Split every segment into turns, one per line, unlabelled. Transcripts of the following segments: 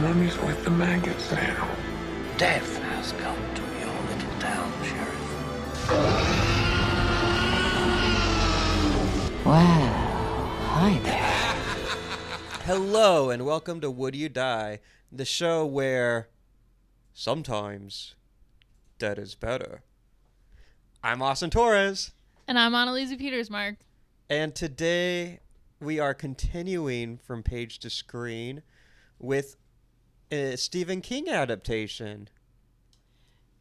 mummy's with the maggots now.
Death has come to your little town, Sheriff.
Well, hi there.
Hello, and welcome to Would You Die, the show where sometimes dead is better. I'm Austin Torres.
And I'm Anneliese Petersmark.
And today we are continuing from page to screen with a Stephen King adaptation.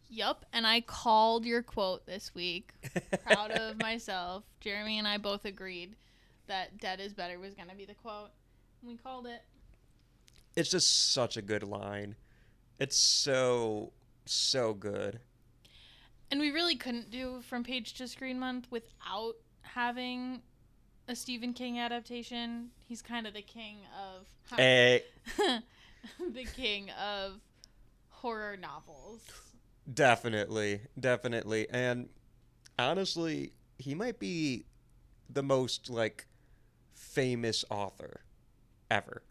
Yup, and I called your quote this week. Proud of myself. Jeremy and I both agreed that dead is better was going to be the quote. And we called it.
It's just such a good line. It's so good.
And we really couldn't do From Page to Screen Month without having a Stephen King adaptation. He's kind of the king of...
Hey.
the king of horror novels.
Definitely. And honestly, he might be the most, famous author ever.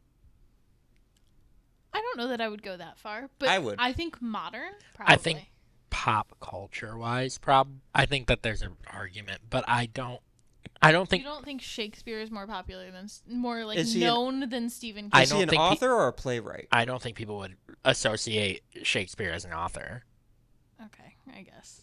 I don't know that I would go that far, but
I would.
I think modern, probably.
I think pop culture wise, I think that there's an argument, but I don't think.
You don't think Shakespeare is more popular than known than Stephen
I
King?
Is he
don't
an
think
author or a playwright?
I don't think people would associate Shakespeare as an author.
Okay, I guess.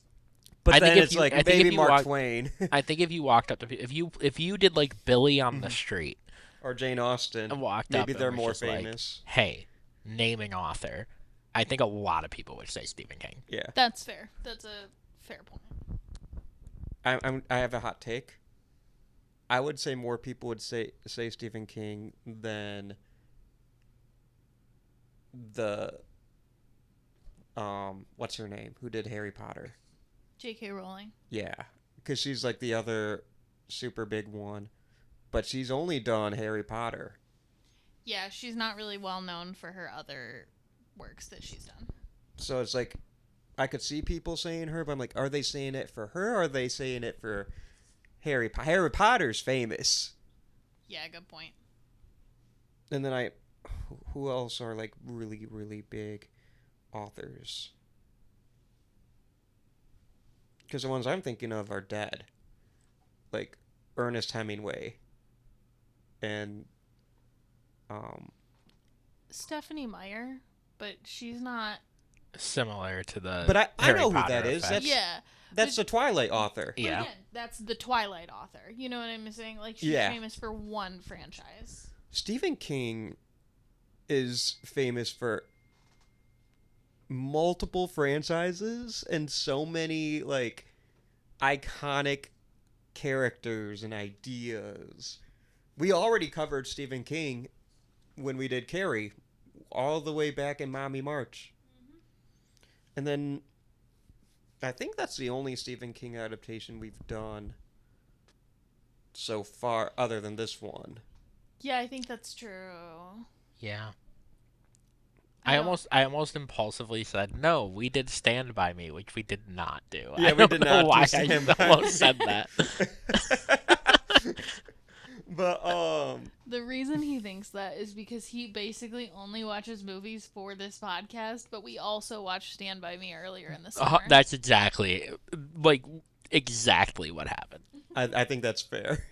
But
I
then
think if
it's
you-
like
I think
maybe
if you
Mark
walk-
Twain
I think if you walked up to if you did like Billy on the street
or Jane Austen.
and walked up,
Maybe
and
they're
was
more
just like,
famous.
hey, name an author, I think a lot of people would say Stephen King.
Yeah.
That's fair. That's a fair point.
I have a hot take. I would say more people would say Stephen King than the what's her name? Who did Harry Potter?
J.K. Rowling.
Yeah, because she's like the other super big one, but she's only done Harry Potter.
Yeah, she's not really well known for her other works that she's done.
So it's like, I could see people saying her, but I'm like, are they saying it for her, or are they saying it for Harry Potter's famous.
Yeah, good point.
And then who else are like really, really big authors? Because the ones I'm thinking of are dead. Like Ernest Hemingway. And
Stephanie Meyer, but she's not...
Similar to the
But I
Harry
know who
Potter
that is.
effect.
That's the Twilight author.
But
Yeah.
again, that's the Twilight author. You know what I'm saying? Like, she's famous for one franchise.
Stephen King is famous for multiple franchises and so many iconic characters and ideas. We already covered Stephen King when we did Carrie, all the way back in Mommy March. Mm-hmm. And then I think that's the only Stephen King adaptation we've done so far, other than this one.
Yeah, I think that's true.
Yeah. I almost impulsively said, no, we did Stand By Me, which we did not do.
Yeah,
I
we
don't
did
know
not
why
do Stand
I
By
almost
Me.
said that.
But
The reason he thinks that is because he basically only watches movies for this podcast, but we also watched Stand By Me earlier in the summer.
That's exactly what happened.
I think that's fair.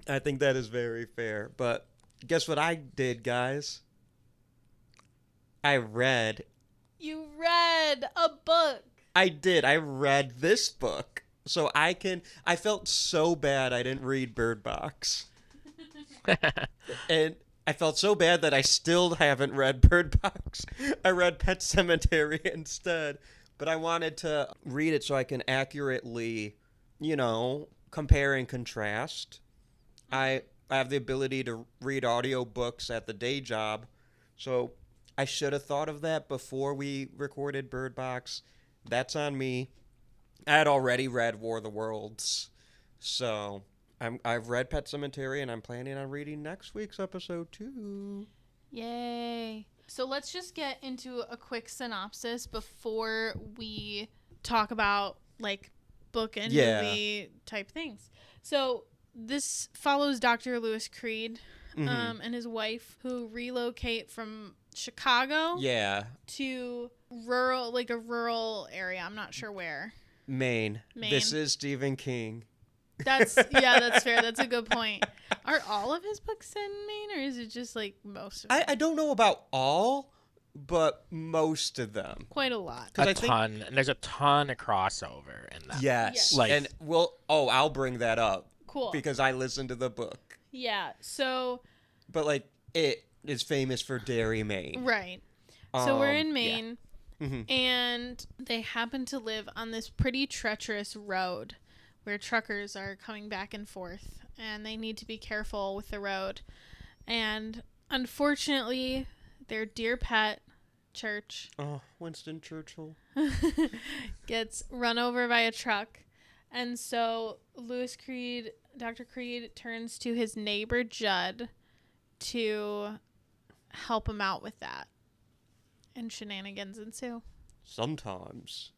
I think that is very fair. But guess what I did, guys? I read.
You read a book.
I did. I read this book. So I felt so bad I didn't read Bird Box. And I felt so bad that I still haven't read Bird Box. I read Pet Sematary instead. But I wanted to read it so I can accurately, compare and contrast. I have the ability to read audiobooks at the day job. So I should have thought of that before we recorded Bird Box. That's on me. I had already read War of the Worlds, so I've read Pet Sematary, and I'm planning on reading next week's episode too.
Yay! So let's just get into a quick synopsis before we talk about book and movie type things. So this follows Dr. Lewis Creed, and his wife, who relocate from Chicago
Yeah.
to a rural area. I'm not sure where.
Maine.
Maine.
This is Stephen King.
That's fair. That's a good point. Are all of his books in Maine, or is it just like most of them?
I don't know about all, but most of them.
Quite a lot.
A ton. And there's a ton of crossover in that.
Yes.
Like-
and I'll bring that up.
Cool.
Because I listened to the book.
Yeah. So.
But like it is famous for Derry, Maine.
Right. So we're in
Yeah.
Maine, and they happen to live on this pretty treacherous road where truckers are coming back and forth, and they need to be careful with the road. And unfortunately, their dear pet, Church,
Winston Churchill,
gets run over by a truck. And so Dr. Creed turns to his neighbor, Judd, to help him out with that. And shenanigans ensue.
sometimes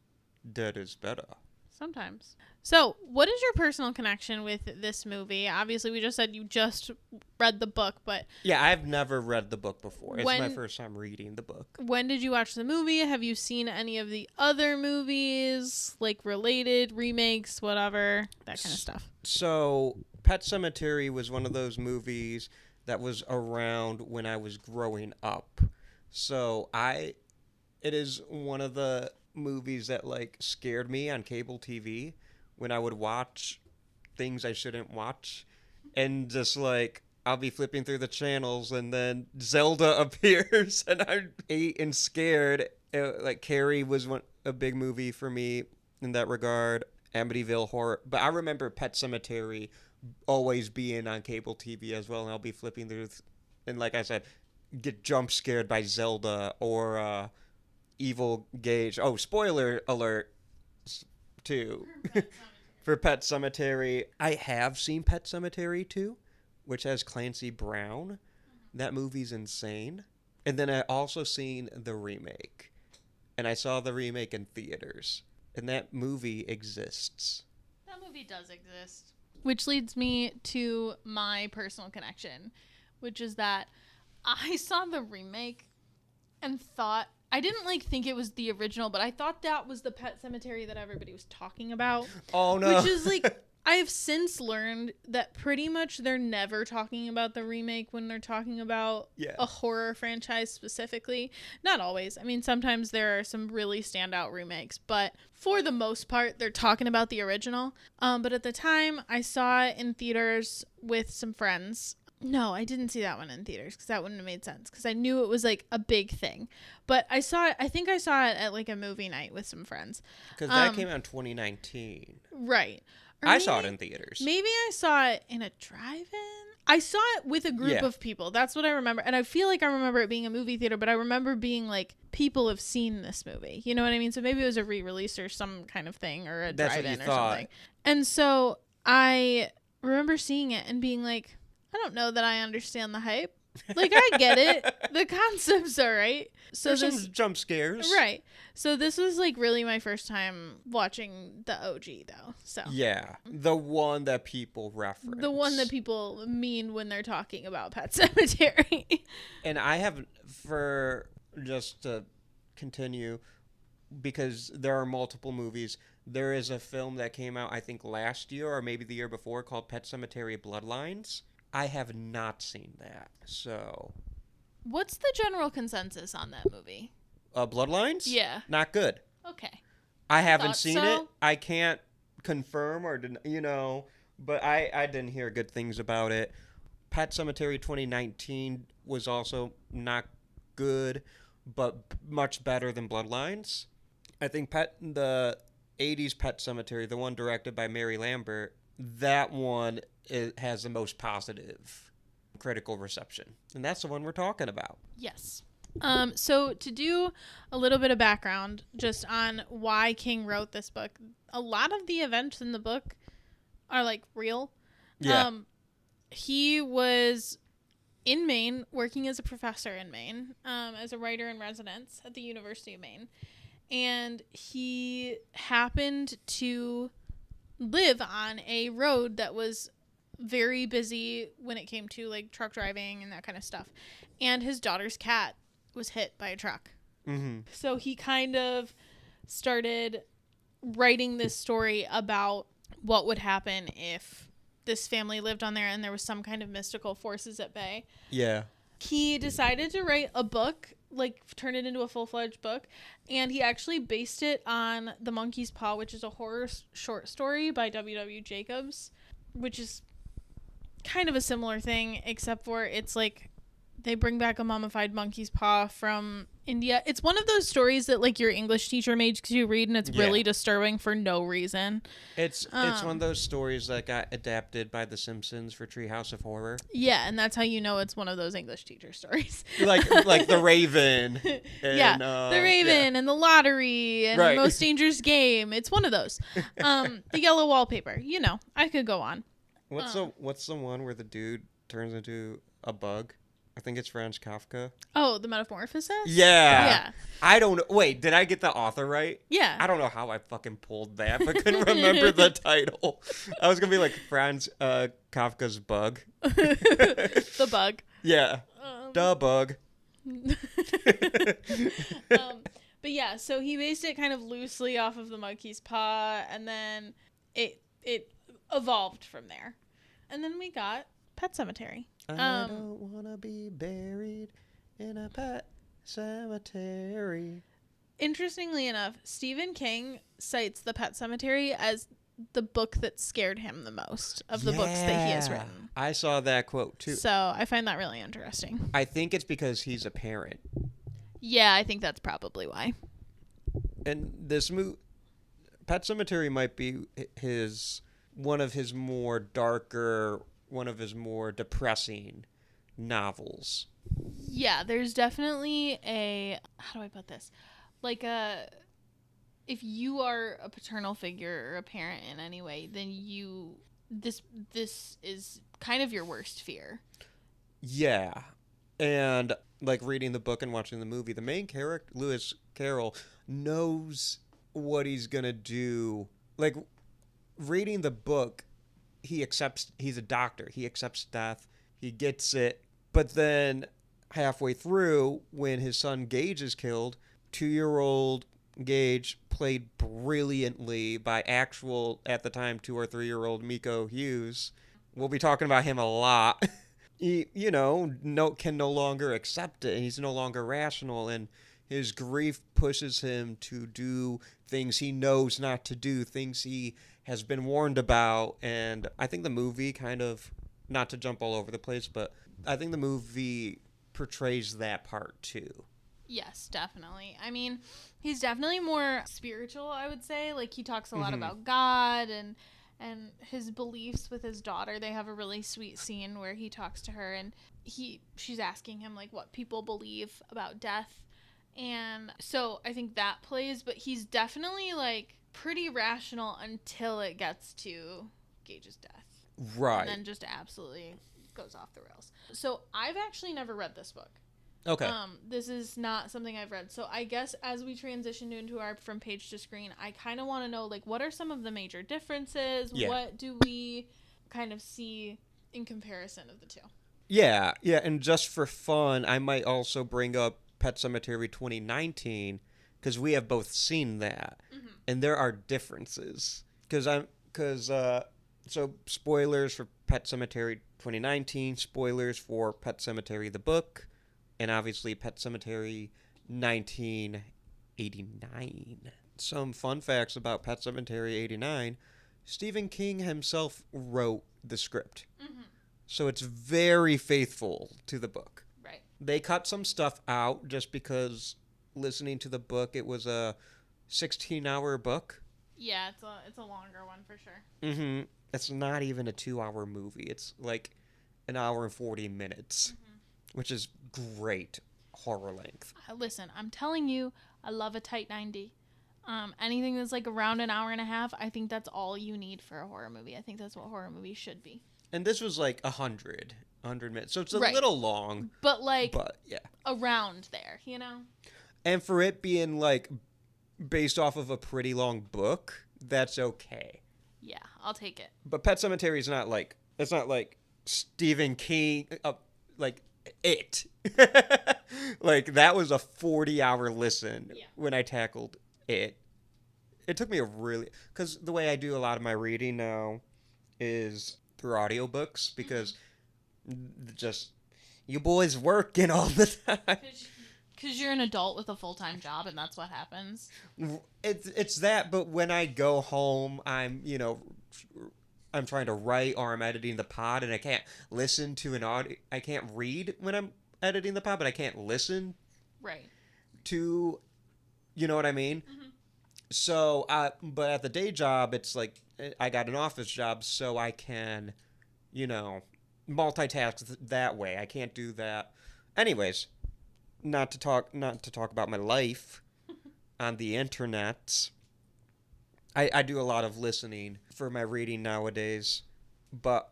dead is better.
Sometimes. So, what is your personal connection with this movie? Obviously, we just said you just read the book, but
Yeah, I've never read the book before. It's my
When-
first time reading the book.
when did you watch the movie? Have you seen any of the other movies, like related, remakes, whatever, that kind of stuff?
So, Pet Sematary was one of those movies that was around when I was growing up. So, it is one of the movies that like scared me on cable TV when I would watch things I shouldn't watch, and just like I'll be flipping through the channels and then Zelda appears and I'm 8 and scared. Like Carrie was a big movie for me in that regard. Amityville Horror, but I remember Pet Sematary always being on cable TV as well, and I'll be flipping through and like I said, get jump scared by Zelda or Evil Gage. Oh, spoiler alert too. For Pet Sematary. I have seen Pet Sematary too, which has Clancy Brown. That movie's insane. And then I also seen the remake. And I saw the remake in theaters. And that movie exists.
That movie does exist. Which leads me to my personal connection, which is that I saw the remake and thought, I didn't think it was the original, but I thought that was the Pet Sematary that everybody was talking about.
Oh no.
Which is I have since learned that pretty much they're never talking about the remake when they're talking about a horror franchise specifically. Not always. I mean, sometimes there are some really standout remakes, but for the most part, they're talking about the original. But at the time, I saw it in theaters with some friends. No, I didn't see that one in theaters because that wouldn't have made sense because I knew it was a big thing. But I think I saw it at a movie night with some friends.
Because that came out in 2019.
Right. Or
I saw it in theaters.
Maybe I saw it in a drive-in. I saw it with a group of people. That's what I remember. And I feel like I remember it being a movie theater, but I remember being people have seen this movie. You know what I mean? So maybe it was a re-release or some kind of thing or a drive-in or something. And so I remember seeing it and being like, I don't know that I understand the hype. I get it. The concept's all right. So
There's some jump scares.
Right. So this was really my first time watching the OG though. So
yeah, the one that people reference.
The one that people mean when they're talking about Pet Sematary.
And I have, for just to continue, because there are multiple movies, there is a film that came out I think last year or maybe the year before called Pet Sematary Bloodlines. I have not seen that. So
what's the general consensus on that movie?
Bloodlines?
Yeah.
Not good.
Okay.
I haven't seen
so.
it. I can't confirm or but I didn't hear good things about it. Pet Sematary 2019 was also not good, but much better than Bloodlines. I think the 80s Pet Sematary, the one directed by Mary Lambert, that one has the most positive critical reception. And that's the one we're talking about.
Yes. So to do a little bit of background just on why King wrote this book, a lot of the events in the book are real.
Yeah.
He was in Maine working as a professor in Maine, as a writer in residence at the University of Maine. And he happened to live on a road that was very busy when it came to like truck driving and that kind of stuff. And his daughter's cat was hit by a truck.
Mm-hmm.
So he kind of started writing this story about what would happen if this family lived on there and there was some kind of mystical forces at bay.
Yeah.
He decided to write a book, like turn it into a full-fledged book, and he actually based it on The Monkey's Paw, which is a horror short story by W.W. Jacobs, which is kind of a similar thing, except for it's like they bring back a mummified monkey's paw from India. It's one of those stories that like your English teacher makes you read, and it's really disturbing for no reason.
It's one of those stories that got adapted by The Simpsons for Treehouse of Horror.
Yeah, and that's how you know it's one of those English teacher stories.
like The Raven. And,
The Raven and The Lottery and Most Dangerous Game. It's one of those. The Yellow Wallpaper. You know, I could go on.
What's the one where the dude turns into a bug? I think it's Franz Kafka.
Oh, The Metamorphosis?
Yeah. I don't know. Wait, did I get the author right?
Yeah.
I don't know how I fucking pulled that, but couldn't remember the title. I was going to be like Franz Kafka's Bug.
The Bug.
Yeah. The Bug.
But yeah, so he based it kind of loosely off of The Monkey's Paw, and then it evolved from there. And then we got Pet Sematary.
I don't want to be buried in a pet cemetery.
Interestingly enough, Stephen King cites The Pet Sematary as the book that scared him the most of the books that he has written.
I saw that quote too.
So I find that really interesting.
I think it's because he's a parent.
Yeah, I think that's probably why.
And this Pet Sematary might be one of his more darker, one of his more depressing novels.
Yeah, there's definitely how do I put this? Like if you are a paternal figure or a parent in any way, then this is kind of your worst fear.
Yeah. And like reading the book and watching the movie, the main character, Lewis Carroll, knows what he's going to do. Like reading the book, he's a doctor. He accepts death. He gets it. But then halfway through, when his son Gage is killed, 2-year-old Gage, played brilliantly by actual, at the time, 2 or 3-year-old Miko Hughes. We'll be talking about him a lot. He, can no longer accept it, and he's no longer rational, and his grief pushes him to do things he knows not to do, things he has been warned about. And I think the movie kind of, not to jump all over the place, but I think the movie portrays that part too.
Yes, definitely. I mean, he's definitely more spiritual, I would say. Like, he talks a lot about God and his beliefs with his daughter. They have a really sweet scene where he talks to her, and she's asking him, like, what people believe about death. And so I think that plays, but he's definitely, like, pretty rational until it gets to Gage's death.
Right.
And then just absolutely goes off the rails. So I've actually never read this book.
Okay.
This is not something I've read. So I guess as we transition into our from page to screen, I kind of want to know, like, what are some of the major differences?
Yeah.
What do we kind of see in comparison of the two?
Yeah. And just for fun, I might also bring up Pet Sematary 2019, because we have both seen that, and there are differences. So spoilers for Pet Sematary 2019, spoilers for Pet Sematary the book, and obviously Pet Sematary 1989. Some fun facts about Pet Sematary 89. Stephen King himself wrote the script. So it's very faithful to the book.
Right.
They cut some stuff out just because listening to the book, it was a 16-hour book.
Yeah, it's a longer one for sure.
It's not even a 2-hour movie. It's like an hour and 40 minutes, which is great horror length.
Listen, I'm telling you, I love a tight 90. Anything that's like around an hour and a half, I think that's all you need for a horror movie. I think that's what horror movies should be.
And this was like 100 minutes, so it's a little long.
But
yeah,
around there,
And for it being like based off of a pretty long book, that's okay.
Yeah, I'll take it.
But Pet Sematary is not like It's not like Stephen King, like It. Like, that was a 40-hour listen when I tackled It. It took me a really... Because the way I do a lot of my reading now is through audiobooks, because just... You boys working all the time.
Because you're an adult with a full-time job, and that's what happens.
It's that, but when I go home, I'm trying to write, or I'm editing the pod, and I can't listen to an audio. I can't read when I'm editing the pod, but I can't listen.
Right.
To, you know what I mean? Mm-hmm. So, but at the day job, it's like I got an office job, so I can, multitask that way. I can't do that. Anyways, not to talk about my life on the internet. I do a lot of listening for my reading nowadays, but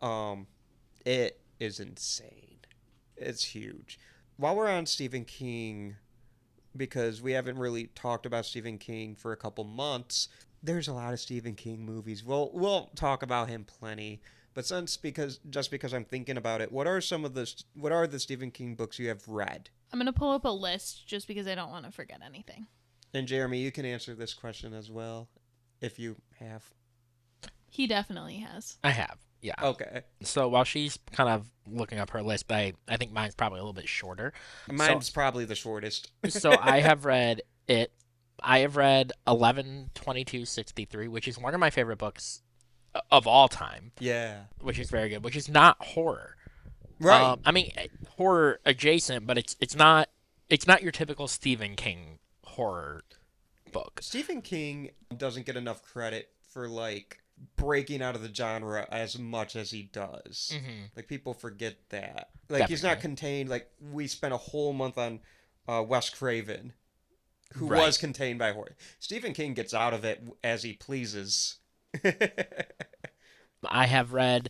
it is insane. It's huge. While we're on Stephen King, because we haven't really talked about Stephen King for a couple months, there's a lot of Stephen King movies. We'll talk about him plenty, but just because I'm thinking about it, what are the Stephen King books you have read?
I'm gonna pull up a list just because I don't want to forget anything.
And Jeremy, you can answer this question as well, if you have.
He definitely has.
I have, yeah.
Okay.
So while she's kind of looking up her list, I think mine's probably a little bit shorter.
Mine's probably the shortest.
So I have read It. I have read 11/22/63, which is one of my favorite books of all time.
Yeah.
Which is very good, which is not horror.
Right.
I mean, horror adjacent, but it's not your typical Stephen King horror book.
Stephen King doesn't get enough credit for, like, breaking out of the genre as much as he does. Mm-hmm. Like, people forget that. Like, Definitely. He's not contained. Like, we spent a whole month on Wes Craven, who was contained by horror. Stephen King gets out of it as he pleases.
I have read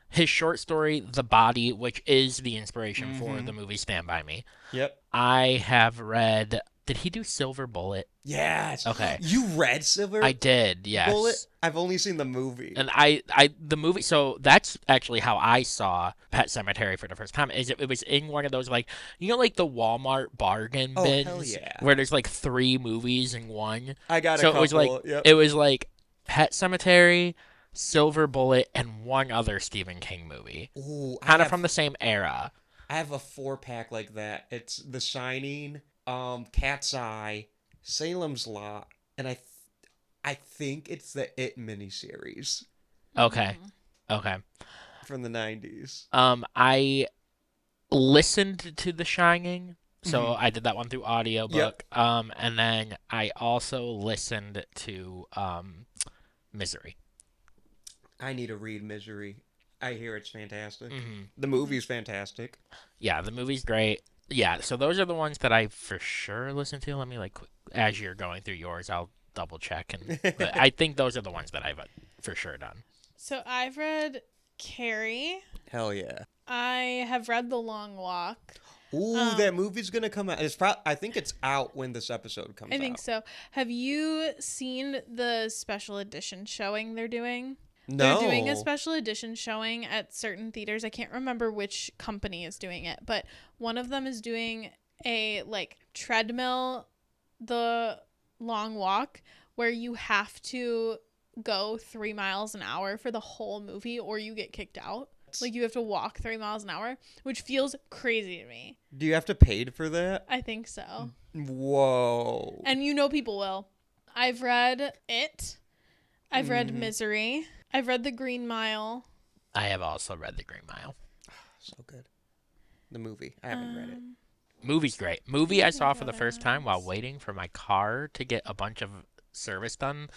his short story, The Body, which is the inspiration for the movie Stand By Me. Yep. I have read... Did he do Silver Bullet?
Yes.
Okay.
You read Silver
I did, yes.
Bullet? I've only seen the movie.
And the movie, so that's actually how I saw Pet Sematary for the first time. It was in one of those, like, like the Walmart bargain bins?
Hell yeah.
Where there's like 3 movies in one.
I got a couple.
It was like Pet Sematary, Silver Bullet, and one other Stephen King movie.
Ooh,
kind of from the same era.
I have a 4-pack like that. It's The Shining, Cat's Eye, Salem's Lot, and I think it's the It miniseries.
Okay. Okay.
From the 90s.
I listened to The Shining, so I did that one through audiobook. Yep. And then I also listened to Misery.
I need to read Misery. I hear it's fantastic. Mm-hmm. The movie's fantastic.
Yeah, the movie's great. Yeah, so those are the ones that I for sure listen to. Let me, as you're going through yours, I'll double check. But I think those are the ones that I've for sure done.
So I've read Carrie.
Hell yeah.
I have read The Long Walk.
Ooh, that movie's going to come out. I think it's out when this episode comes out.
I think so. Have you seen the special edition showing they're doing?
No.
They're doing a special edition showing at certain theaters. I can't remember which company is doing it, but one of them is doing a treadmill, The Long Walk, where you have to go 3 miles an hour for the whole movie or you get kicked out. Like, you have to walk 3 miles an hour, which feels crazy to me.
Do you have to pay for that?
I think so.
Whoa.
And people will. I've read It. I've read Misery. I've read The Green Mile.
I have also read The Green Mile.
So good. The movie. I haven't read it.
Movie's great. Movie I saw for the first time while waiting for my car to get a bunch of service done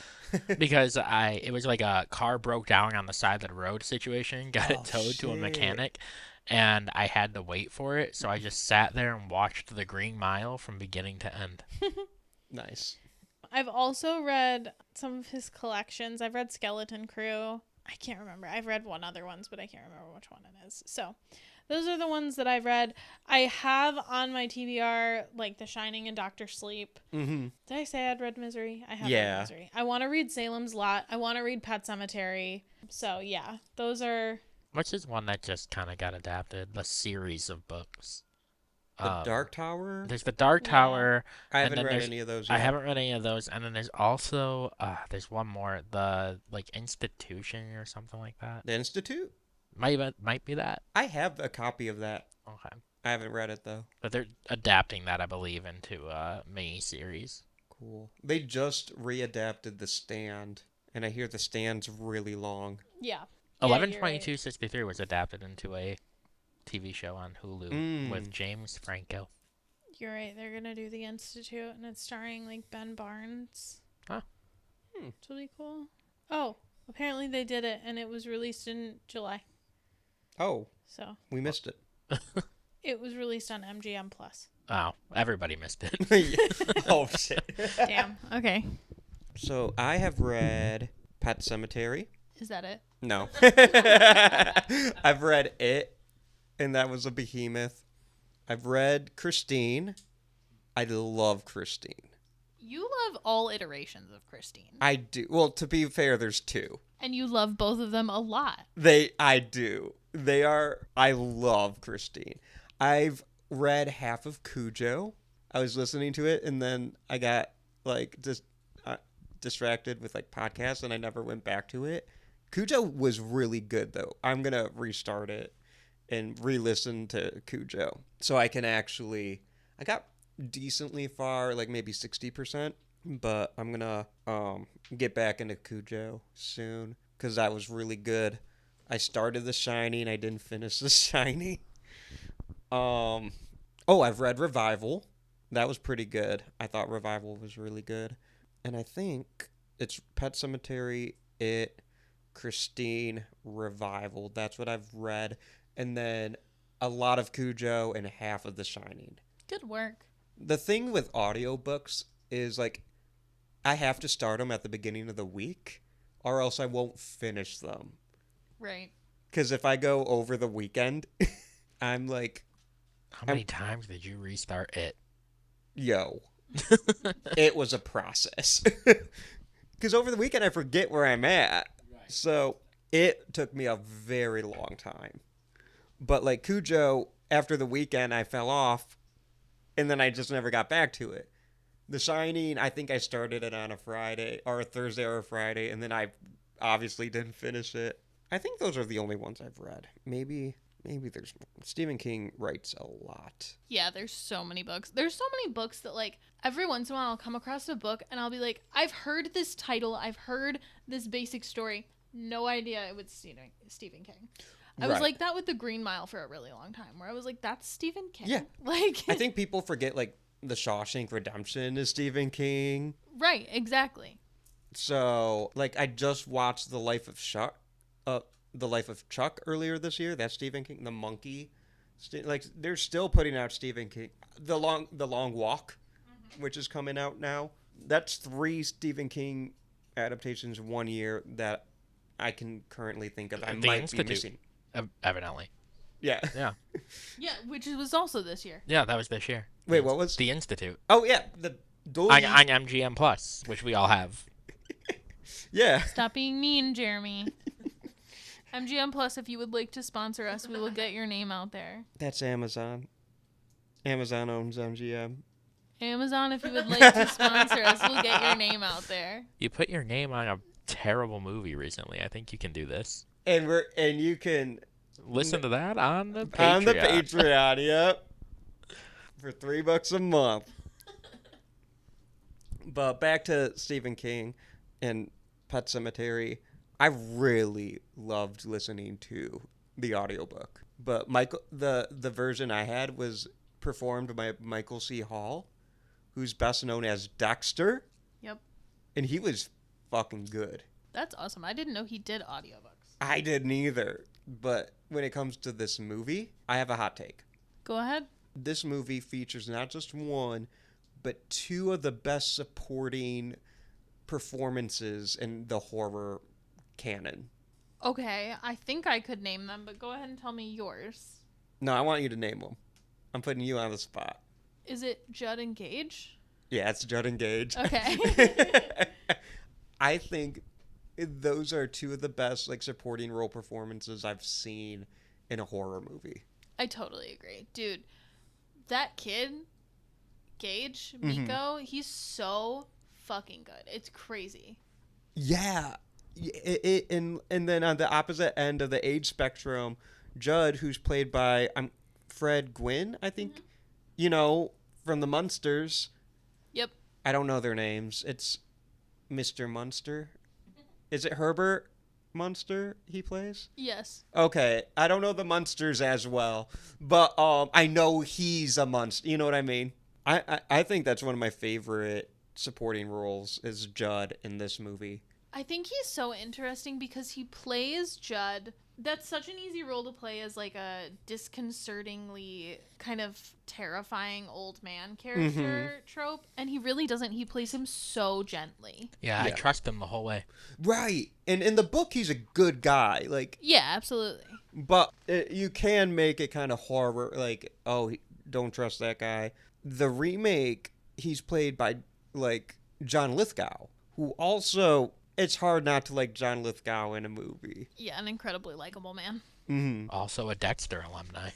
because it was like a car broke down on the side of the road situation, got it towed to a mechanic, and I had to wait for it, so I just sat there and watched The Green Mile from beginning to end.
Nice.
I've also read some of his collections. I've read Skeleton Crew. I can't remember. I've read one other ones, but I can't remember which one it is. So those are the ones that I've read. I have on my TBR, The Shining and Dr. Sleep. Mm-hmm. Did I say I'd read Misery? I have read Misery. I want to read Salem's Lot. I want to read Pet Sematary. So, yeah, those are
Which is one that just kind of got adapted? The series of books.
The Dark Tower?
There's the Dark Tower.
I haven't read any of those yet.
I haven't read any of those. And then there's also, there's one more. The, Institution or something like that.
The Institute?
Might be that.
I have a copy of that.
Okay.
I haven't read it, though.
But they're adapting that, I believe, into a mini-series.
Cool. They just readapted The Stand, and I hear The Stand's really long.
Yeah.
11/22/63 was adapted into a TV show on Hulu with James Franco.
You're right. They're going to do The Institute, and it's starring, Ben Barnes.
Huh.
Which will be cool. Oh, apparently they did it, and it was released in July.
Oh.
So.
We missed it.
It was released on MGM+.
Oh, everybody missed it.
Oh, shit.
Damn. Okay.
So, I have read Pet Sematary.
Is that it?
No. I've read it, and that was a behemoth. I've read Christine. I love Christine.
You love all iterations of Christine.
I do. Well, to be fair, there's two.
And you love both of them a lot.
I do. I love Christine. I've read half of Cujo. I was listening to it, and then I got, distracted with, podcasts, and I never went back to it. Cujo was really good, though. I'm going to restart it and re-listen to Cujo. So I can I got decently far, maybe 60%, but I'm going to get back into Cujo soon because that was really good. I started The Shining. I didn't finish The Shining. I've read Revival. That was pretty good. I thought Revival was really good. And I think it's Pet Sematary, Christine, Revival. That's what I've read. And then a lot of Cujo and half of The Shining.
Good work.
The thing with audiobooks is, I have to start them at the beginning of the week or else I won't finish them.
Right.
Because if I go over the weekend, I'm
How many times did you restart it?
Yo. It was a process. Because over the weekend, I forget where I'm at. Right. So it took me a very long time. But Cujo, after the weekend, I fell off. And then I just never got back to it. The Shining, I think I started it on a Friday or a Thursday or a Friday. And then I obviously didn't finish it. I think those are the only ones I've read. Maybe there's more. Stephen King writes a lot.
Yeah, there's so many books. There's so many books that every once in a while I'll come across a book and I'll be like, I've heard this title, I've heard this basic story. No idea it was Stephen King. I was like that with The Green Mile for a really long time, where I was like, that's Stephen King.
Yeah. I think people forget The Shawshank Redemption is Stephen King.
Right, exactly.
So I just watched The Life of Chuck earlier this year. That's Stephen King. The Monkey. They're still putting out Stephen King. The Long Walk, which is coming out now. That's 3 Stephen King adaptations 1 year that I can currently think of. I might be missing.
Evidently.
Yeah.
Yeah.
Yeah, which was also this year.
Yeah, that was this year.
Wait, what was?
The Institute.
Oh, yeah.
On MGM Plus, which we all have.
Yeah.
Stop being mean, Jeremy. MGM Plus, if you would like to sponsor us, we will get your name out there.
That's Amazon. Amazon owns MGM.
Amazon, if you would like to sponsor us, we'll get your name out there.
You put your name on a terrible movie recently. I think you can do this.
And you can
listen to that on the Patreon.
On the Patreon, yep. For $3 a month. But back to Stephen King and Pet Sematary. I really loved listening to the audiobook. But the version I had was performed by Michael C. Hall, who's best known as Dexter.
Yep.
And he was fucking good.
That's awesome. I didn't know he did audiobooks.
I didn't either. But when it comes to this movie, I have a hot take.
Go ahead.
This movie features not just one, but 2 of the best supporting performances in the horror canon.
Okay, I think I could name them, but go ahead and tell me yours.
No, I want you to name them. I'm putting you on the spot.
Is it Judd and Gage?
Yeah, it's Judd and Gage.
Okay.
I think those are two of the best like supporting role performances I've seen in a horror movie.
I totally agree. Dude, that kid, Gage, Miko, he's so fucking good. It's crazy.
Yeah. And then on the opposite end of the age spectrum, Judd, who's played by Fred Gwynn, I think, you know, from the Munsters.
Yep.
I don't know their names. It's Mr. Munster. Is it Herbert Munster he plays?
Yes.
Okay. I don't know the Munsters as well, but I know he's a Munster. You know what I mean? I think that's one of my favorite supporting roles is Judd in this movie.
I think he's so interesting because he plays Judd. That's such an easy role to play as like a disconcertingly kind of terrifying old man character trope. And he really doesn't. He plays him so gently.
Yeah, I trust him the whole way.
Right. And in the book, he's a good guy. Like,
yeah, absolutely.
But you can make it kind of horror. Like, don't trust that guy. The remake, he's played by like John Lithgow, who also... It's hard not to like John Lithgow in a movie.
Yeah, an incredibly likable man.
Mm-hmm.
Also a Dexter alumni.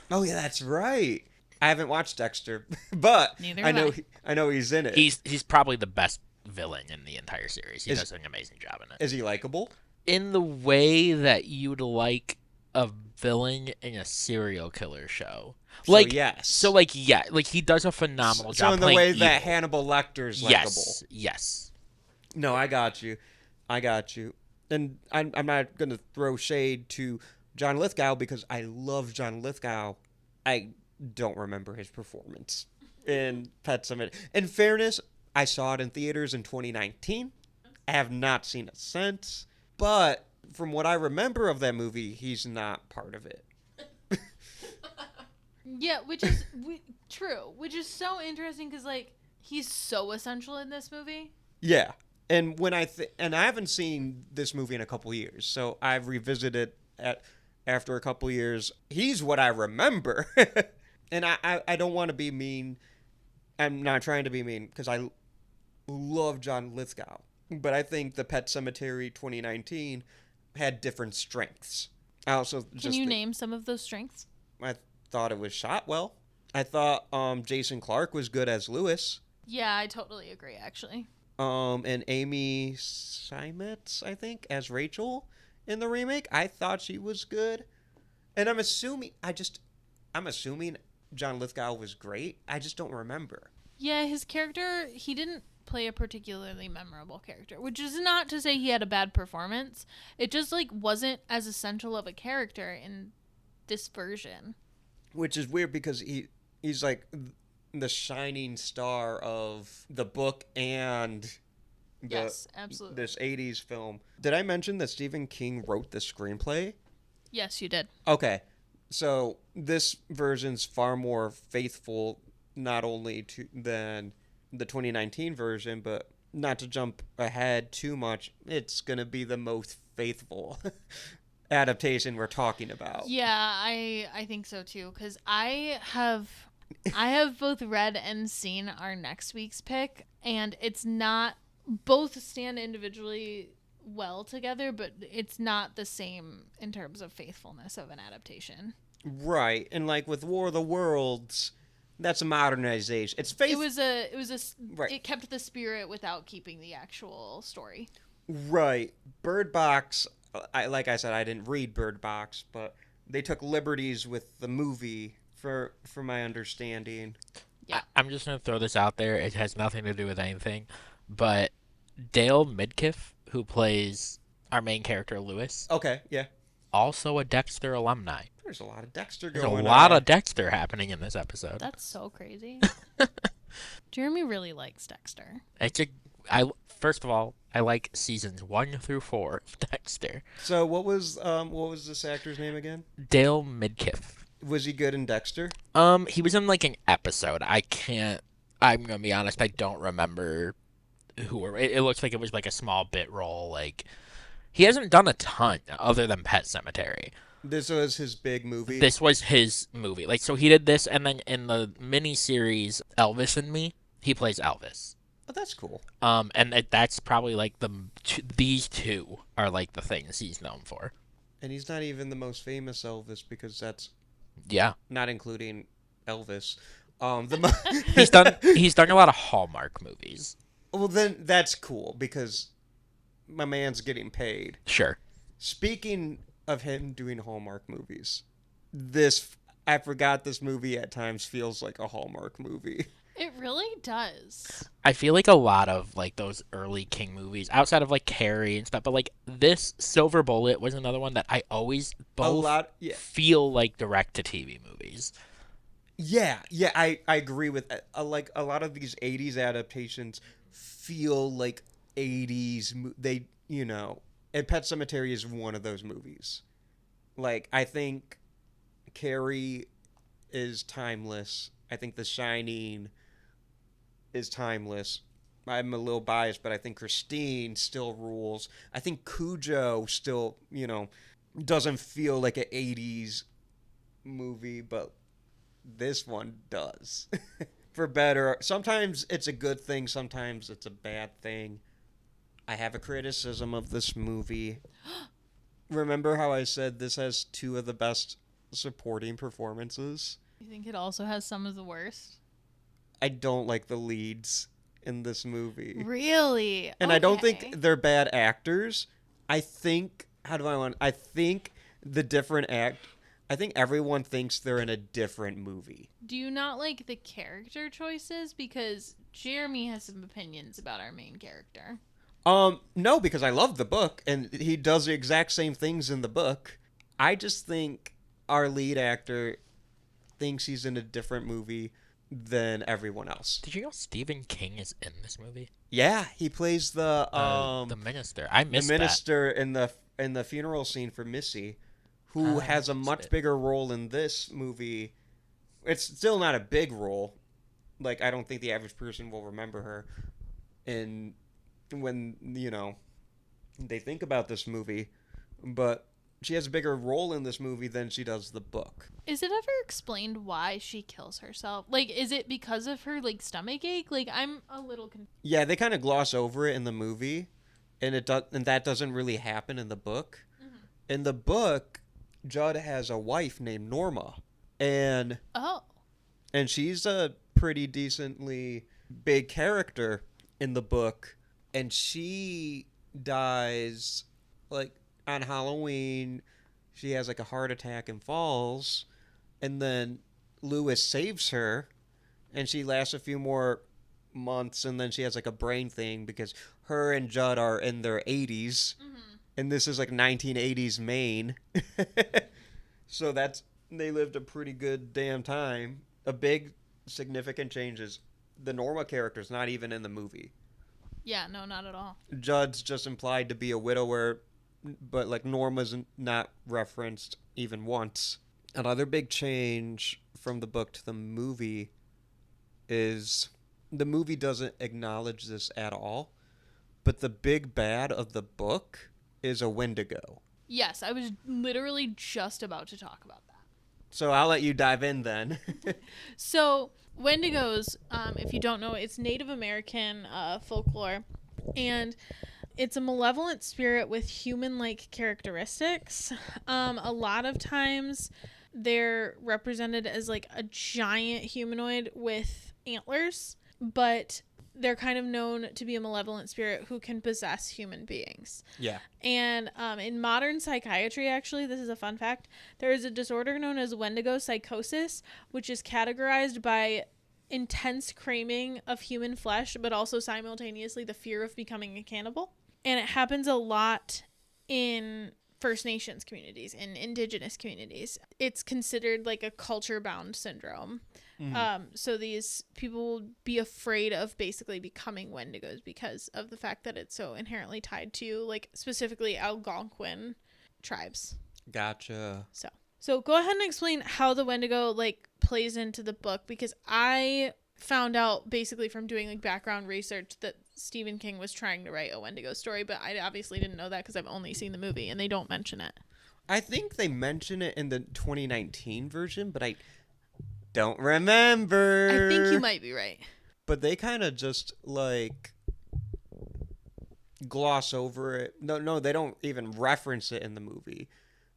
Oh yeah, that's right. I haven't watched Dexter, but I know he's in it.
He's probably the best villain in the entire series. He does an amazing job in it.
Is he likable?
In the way that you'd like a villain in a serial killer show. Like
yes.
So like yeah, like he does a phenomenal job.
So in the way
evil.
that Hannibal Lecter's likable.
Yes.
No, I got you. And I'm not going to throw shade to John Lithgow because I love John Lithgow. I don't remember his performance in Pet Sematary. In fairness, I saw it in theaters in 2019. I have not seen it since. But from what I remember of that movie, he's not part of it.
Yeah, which is true. Which is so interesting because, like, he's so essential in this movie.
Yeah. And when I haven't seen this movie in a couple years, so I've revisited after a couple years. He's what I remember, and I don't want to be mean. I'm not trying to be mean because I love John Lithgow, but I think the Pet Sematary 2019 had different strengths. I also
Can you name some of those strengths?
I thought it was shot well. I thought Jason Clarke was good as Lewis.
Yeah, I totally agree. Actually.
And Amy Seimetz, I think, as Rachel in the remake. I thought she was good. And I'm assuming John Lithgow was great. I just don't remember.
Yeah, his character, he didn't play a particularly memorable character, which is not to say he had a bad performance. It just like wasn't as essential of a character in this version.
Which is weird because he's like the shining star of the book and
yes, absolutely.
This 80s film. Did I mention that Stephen King wrote the screenplay?
Yes, you did.
Okay. So this version's far more faithful not only than the 2019 version, but not to jump ahead too much, it's going to be the most faithful adaptation we're talking about.
Yeah, I think so too, cuz I have both read and seen our next week's pick, and it's not, both stand individually well together, but it's not the same in terms of faithfulness of an adaptation.
Right, and like with War of the Worlds, that's a modernization. It's faithful.
It kept the spirit without keeping the actual story.
Right. Bird Box, like I said, I didn't read Bird Box, but they took liberties with the movie. For my understanding.
Yeah. I'm just going to throw this out there. It has nothing to do with anything. But Dale Midkiff, who plays our main character, Lewis.
Okay, yeah.
Also a Dexter alumni.
There's a lot of Dexter going on.
There's a lot of Dexter happening in this episode.
That's so crazy. Jeremy really likes Dexter.
First of all, I like seasons 1 through 4 of Dexter.
So what was this actor's name again?
Dale Midkiff.
Was he good in Dexter?
He was in like an episode. I'm gonna be honest, I don't remember it looks like it was like a small bit role. Like, he hasn't done a ton other than Pet Sematary.
This was his big movie?
This was his movie. Like, so he did this, and then in the miniseries Elvis and Me, he plays Elvis.
Oh, that's cool.
That's probably like these two are like the things he's known for.
And he's not even the most famous Elvis because that's not including Elvis.
He's done a lot of Hallmark movies.
Well, then that's cool because my man's getting paid.
Sure.
Speaking of him doing Hallmark movies, I forgot this movie at times feels like a Hallmark movie.
It really does.
I feel like a lot of like those early King movies, outside of like Carrie and stuff, but like this Silver Bullet was another one that I always feel like direct-to-TV movies.
Yeah, I agree with that. Like a lot of these 80s adaptations feel like 80s. And Pet Sematary is one of those movies. Like, I think Carrie is timeless. I think The Shining is timeless. I'm a little biased, but I think Christine still rules. I think Cujo still, doesn't feel like an 80s movie, but this one does. For better. Sometimes it's a good thing, sometimes it's a bad thing. I have a criticism of this movie. Remember how I said this has two of the best supporting performances?
You think it also has some of the worst?
I don't like the leads in this movie.
Really?
And
okay.
I don't think they're bad actors. I think the different I think everyone thinks they're in a different movie.
Do you not like the character choices? Because Jeremy has some opinions about our main character.
No, because I love the book, and he does the exact same things in the book. I just think our lead actor thinks he's in a different movie than everyone else.
Did you know Stephen King is in this movie?
Yeah, he plays the
minister. I missed
the minister in the funeral scene for Missy, who has a much bigger role in this movie. It's still not a big role. Like, I don't think the average person will remember her. And when, they think about this movie, but she has a bigger role in this movie than she does the book.
Is it ever explained why she kills herself? Like, is it because of her, like, stomach ache? Like, I'm a little confused.
Yeah, they kind of gloss over it in the movie, and that doesn't really happen in the book. Mm-hmm. In the book, Judd has a wife named Norma, and she's a pretty decently big character in the book, and she dies like on Halloween. She has like a heart attack and falls, and then Lewis saves her, and she lasts a few more months, and then she has like a brain thing because her and Judd are in their 80s, and this is like 1980s Maine. So they lived a pretty good damn time. A big significant change is the Norma character's not even in the movie.
Yeah, no, not at all.
Judd's just implied to be a widower, but like Norma's not referenced even once. Another big change from the book to the movie is the movie doesn't acknowledge this at all, but the big bad of the book is a Wendigo.
Yes, I was literally just about to talk about that.
So I'll let you dive in then.
So Wendigos, if you don't know, it's Native American folklore, and it's a malevolent spirit with human-like characteristics. A lot of times they're represented as like a giant humanoid with antlers, but they're kind of known to be a malevolent spirit who can possess human beings.
Yeah.
And in modern psychiatry, actually, this is a fun fact, there is a disorder known as Wendigo psychosis, which is categorized by intense craving of human flesh, but also simultaneously the fear of becoming a cannibal. And it happens a lot in First Nations communities, in indigenous communities. It's considered like a culture-bound syndrome. So these people will be afraid of basically becoming Wendigos because of the fact that it's so inherently tied to, like, specifically Algonquin tribes.
Gotcha.
So go ahead and explain how the Wendigo, like, plays into the book, because I found out basically from doing, like, background research that Stephen King was trying to write a Wendigo story, but I obviously didn't know that because I've only seen the movie and they don't mention it.
I think they mention it in the 2019 version, but I don't remember.
I think you might be right.
but they kind of just like gloss over it. No, they don't even reference it in the movie.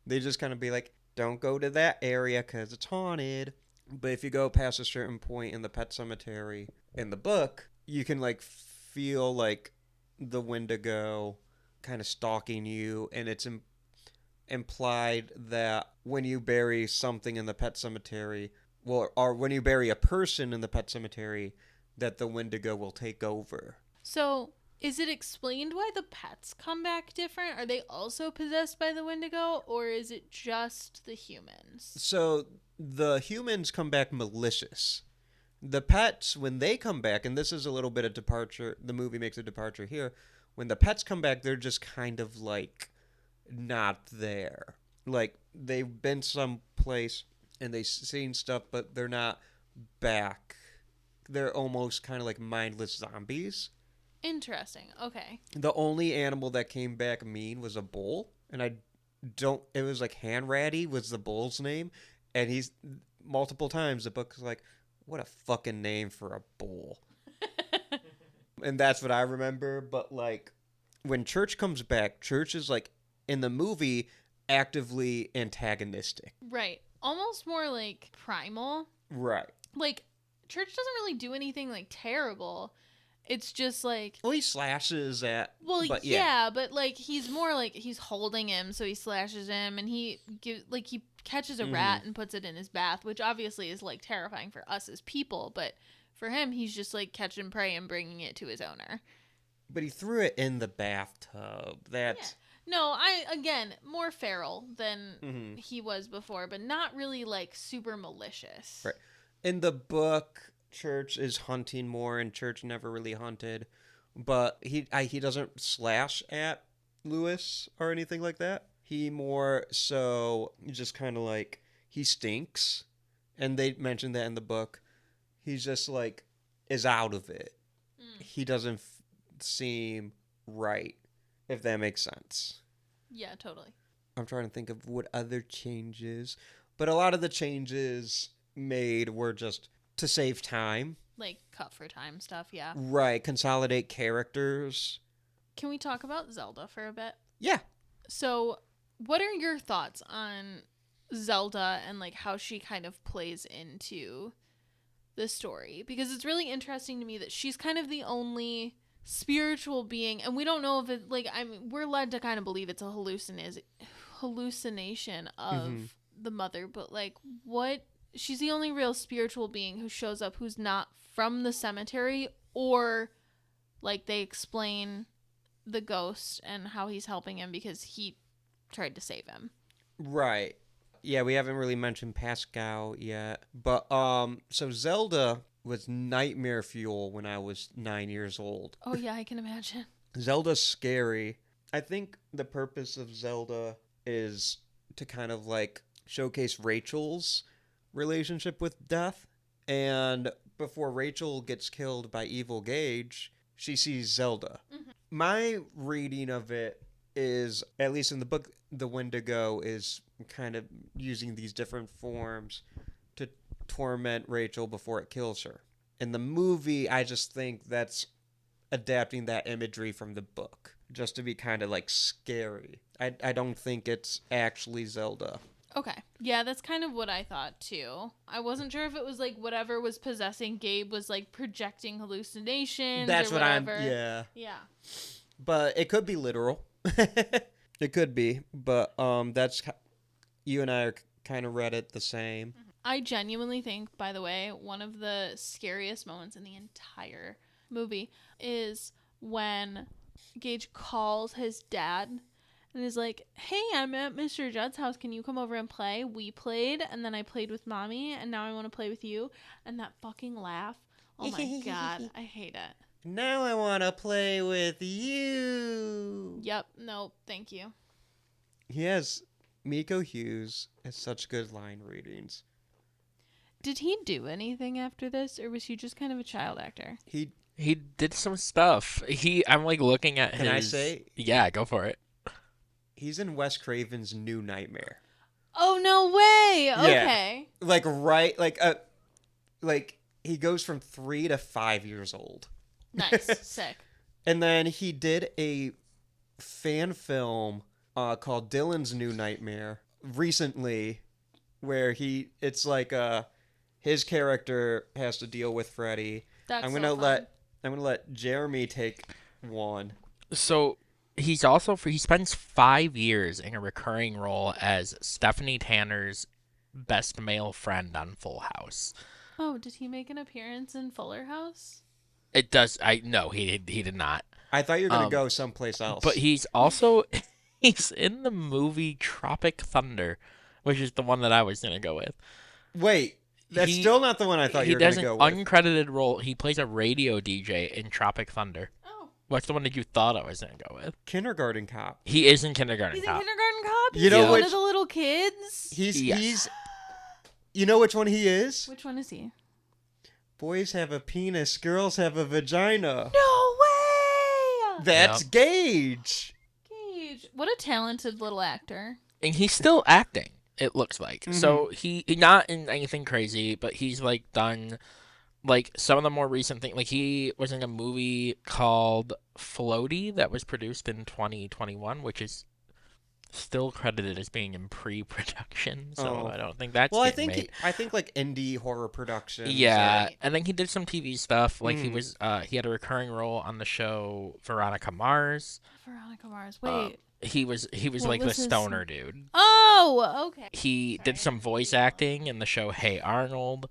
They just kind of be like, don't go to that area because it's haunted. But if you go past a certain point in the Pet Cemetery in the book, you can like feel like the Wendigo kind of stalking you, and it's implied that when you bury something in the Pet Cemetery, well, or when you bury a person in the Pet Cemetery, that the Wendigo will take over.
So, is it explained why the pets come back different? Are they also possessed by the Wendigo, or is it just the humans?
So, the humans come back malicious. The pets, when they come back, and this is a little bit of departure, the movie makes a departure here. When the pets come back, they're just kind of like not there. Like, they've been someplace and they've seen stuff, but they're not back. They're almost kind of like mindless zombies.
Interesting. Okay.
The only animal that came back mean was a bull, and it was like Hanratty was the bull's name, and he's multiple times the book's like, what a fucking name for a bull. And that's what I remember, but like when Church comes back, Church is like in the movie actively antagonistic.
Right. Almost more like primal.
Right.
Like Church doesn't really do anything like terrible. It's just like,
well, he slashes at.
Well,
but
yeah, but like he's more like he's holding him, so he slashes him, and he catches a rat and puts it in his bath, which obviously is like terrifying for us as people, but for him, he's just like catching prey and bringing it to his owner.
But he threw it in the bathtub. That's.
Yeah. No, again, more feral than he was before, but not really like super malicious.
Right. In the book, Church is hunting more, and Church never really hunted, but he doesn't slash at Lewis or anything like that. He more so just kind of like he stinks, and they mentioned that in the book. He's just like is out of it. He doesn't seem right, if that makes sense.
Yeah, totally.
I'm trying to think of what other changes, but a lot of the changes made were just to save time.
Like cut for time stuff, yeah.
Right, consolidate characters.
Can we talk about Zelda for a bit?
Yeah.
So, what are your thoughts on Zelda and like how she kind of plays into the story? Because it's really interesting to me that she's kind of the only spiritual being, and we don't know if it, like, I mean, we're led to kind of believe it's a hallucination of the mother, but like, what? She's the only real spiritual being who shows up who's not from the cemetery, or like they explain the ghost and how he's helping him because he tried to save him.
Right. Yeah, we haven't really mentioned Pascal yet, but so Zelda was nightmare fuel when I was 9 years old.
Oh yeah, I can imagine.
Zelda's scary. I think the purpose of Zelda is to kind of like showcase Rachel's relationship with death, and before Rachel gets killed by Evil Gage, she sees Zelda. My reading of it is, at least in the book, the Wendigo is kind of using these different forms to torment Rachel before it kills her. In the movie, I just think that's adapting that imagery from the book just to be kind of like scary. I don't think it's actually Zelda.
Okay. Yeah, that's kind of what I thought too. I wasn't sure if it was like whatever was possessing Gabe was like projecting hallucinations.
That's
or
what
whatever.
Yeah.
Yeah.
But it could be literal. It could be. But that's, you and I are kind of read it the same.
I genuinely think, by the way, one of the scariest moments in the entire movie is when Gage calls his dad and is like, hey, I'm at Mr. Judd's house. Can you come over and play? We played, and then I played with Mommy, and now I want to play with you. And that fucking laugh. Oh my God. I hate it.
Now I want to play with you.
Yep. No, thank you.
He has, Miko Hughes has such good line readings.
Did he do anything after this, or was he just kind of a child actor?
He did some stuff. I'm like looking at his...
Can I say?
Yeah, go for it.
He's in Wes Craven's New Nightmare.
Oh, no way!
Yeah.
Okay.
Like he goes from 3 to 5 years old.
Nice. Sick.
And then he did a fan film called Dylan's New Nightmare recently, where it's like his character has to deal with Freddy.
That's
I'm
so fun.
gonna let Jeremy take one.
So he spends 5 years in a recurring role as Stephanie Tanner's best male friend on Full House.
Oh, did he make an appearance in Fuller House?
It does. No, he did not.
I thought you were gonna go someplace else.
But he's in the movie Tropic Thunder, which is the one that I was gonna go with.
Wait, that's still not the one I thought you were gonna go with.
He does an uncredited role. He plays a radio DJ in Tropic Thunder.
Oh.
What's the one that you thought I was gonna go with?
Kindergarten Cop.
He is in Kindergarten
He's
Cop.
in Kindergarten Cop?
You know
one
which-
of the little kids?
He's. You know which one he is?
Which one is he?
Boys have a penis, girls have a vagina.
No way!
That's Gage.
Gage. What a talented little actor.
And he's still acting, it looks like.
Mm-hmm.
So he not in anything crazy, but he's like done like some of the more recent things. Like he was in a movie called Floaty that was produced in 2021, which is still credited as being in pre-production. So I don't think that's
Well, I
getting
think
made.
I think like indie horror production.
Yeah, and then he did some TV stuff. Like he had a recurring role on the show Veronica Mars.
Veronica Mars. Wait.
He was
What
like the
was his-
stoner dude.
Oh, okay.
He did some voice acting in the show Hey Arnold.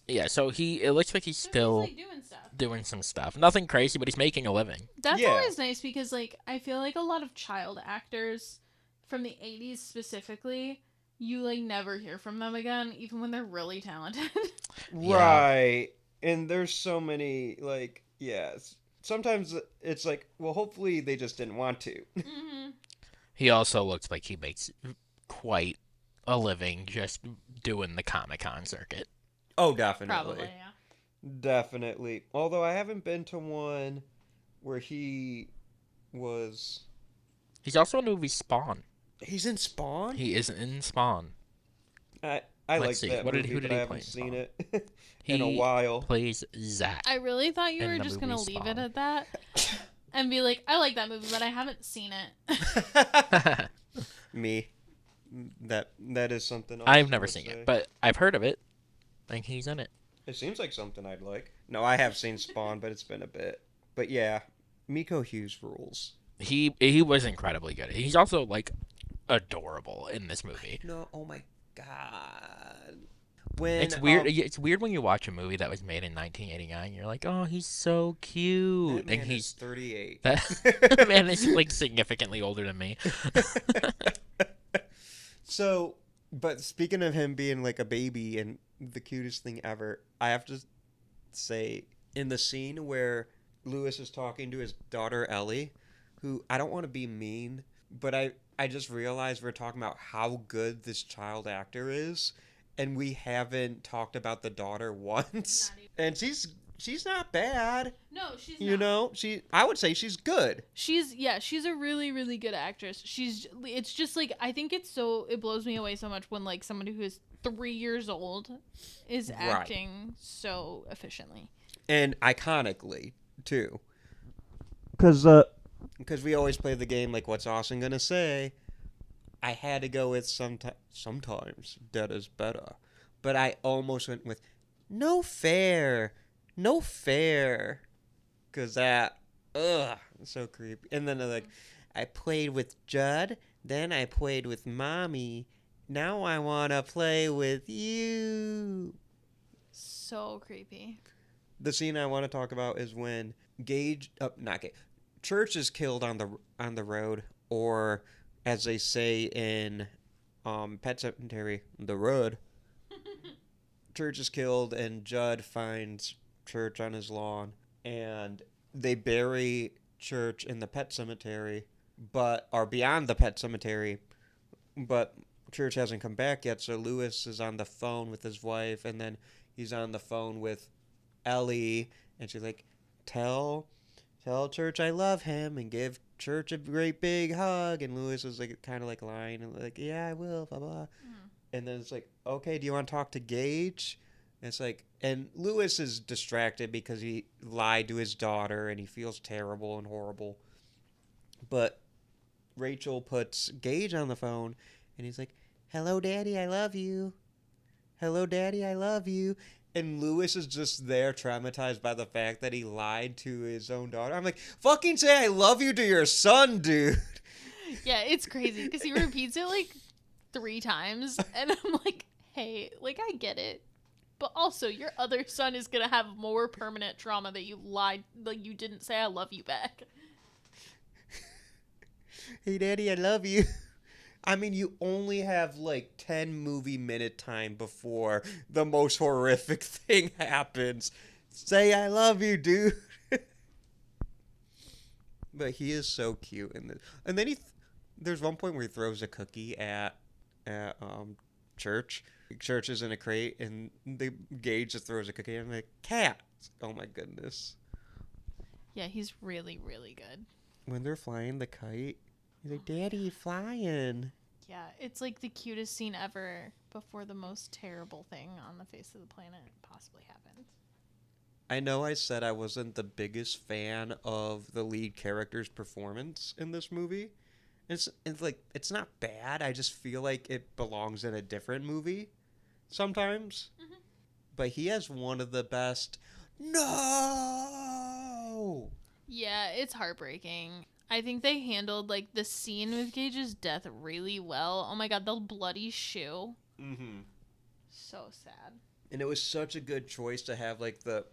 Yeah, so it looks like he's still
He's, like, doing stuff.
doing some stuff. Nothing crazy, but he's making a living.
That's
Yeah.
always nice because, like, I feel like a lot of child actors from the 80s specifically, you, like, never hear from them again, even when they're really talented.
Right. And there's so many, like, sometimes it's like, well, hopefully they just didn't want to.
Mm-hmm.
He also looks like he makes quite a living just doing the Comic-Con circuit.
Oh, definitely.
Probably, yeah.
Definitely. Although I haven't been to one where he was...
He's also in the movie Spawn.
He's in Spawn?
He is in Spawn.
I
Let's
like
see.
that
Who
movie,
did
but
he
I
play
haven't
in
seen
Spawn?
it in a
He
while.
plays Zach.
I really thought you
in
were
the
just going to
movie
leave it
Spawn.
at that and be like, I like that movie, but I haven't seen it.
Me. That is something else
I've never
would
seen
say.
it, but I've heard of it. I think he's in it.
It seems like something I'd like. No, I have seen Spawn, but it's been a bit. But yeah, Miko Hughes rules.
He was incredibly good. He's also like adorable in this movie.
No, oh my god. When
It's weird. It's weird when you watch a movie that was made in 1989. You're like, oh, he's so cute,
that man
and
is
he's
38.
that man is like significantly older than me.
So, but speaking of him being like a baby and the cutest thing ever, I have to say, in the scene where Lewis is talking to his daughter Ellie, who I don't want to be mean, but I just realized we're talking about how good this child actor is, and we haven't talked about the daughter once. And she's not bad.
No, she's not.
You know, I would say she's good.
She's a really, really good actress. It's just like, I think it blows me away so much when like somebody who is 3 years old is acting so efficiently.
And iconically, too. Because we always play the game like, what's Austin going to say? I had to go with sometimes that is better. But I almost went with no fair. No fair. Because that, so creepy. And then like, I played with Judd, then I played with Mommy. Now I want to play with you.
So creepy.
The scene I want to talk about is when Church is killed on the road, or as they say in Pet Sematary, the road. Church is killed, and Judd finds Church on his lawn, and they bury Church in the pet cemetery, or beyond the pet cemetery, but Church hasn't come back yet. So Lewis is on the phone with his wife, and then he's on the phone with Ellie, and she's like, tell Church I love him, and give Church a great big hug. And Lewis is like kind of like lying and like, yeah, I will, blah blah. And then it's like, okay, do you want to talk to Gage? And it's like, and Lewis is distracted because he lied to his daughter and he feels terrible and horrible. But Rachel puts Gage on the phone and he's like, "Hello, Daddy, I love you. Hello, Daddy, I love you." And Lewis is just there traumatized by the fact that he lied to his own daughter. I'm like, fucking say I love you to your son, dude.
Yeah, it's crazy because he repeats it like 3 times. And I'm like, hey, like, I get it. But also, your other son is going to have more permanent trauma that you lied, like, you didn't say I love you back.
Hey, Daddy, I love you. I mean, you only have like 10 movie minute time before the most horrific thing happens. Say I love you, dude. But he is so cute in this. And then there's one point where he throws a cookie at Church. Church is in a crate, and the Gage just throws a cookie. And I'm like, cat. Oh my goodness.
Yeah, he's really, really good.
When they're flying the kite, he's like, "Daddy, flying."
Yeah, it's like the cutest scene ever before the most terrible thing on the face of the planet possibly happened.
I know I said I wasn't the biggest fan of the lead character's performance in this movie. It's like, it's not bad. I just feel like it belongs in a different movie sometimes. Mm-hmm. But he has one of the best. No!
Yeah, it's heartbreaking. I think they handled, like, the scene with Gage's death really well. Oh my god, the bloody shoe.
Mm-hmm.
So sad.
And it was such a good choice to have, like, the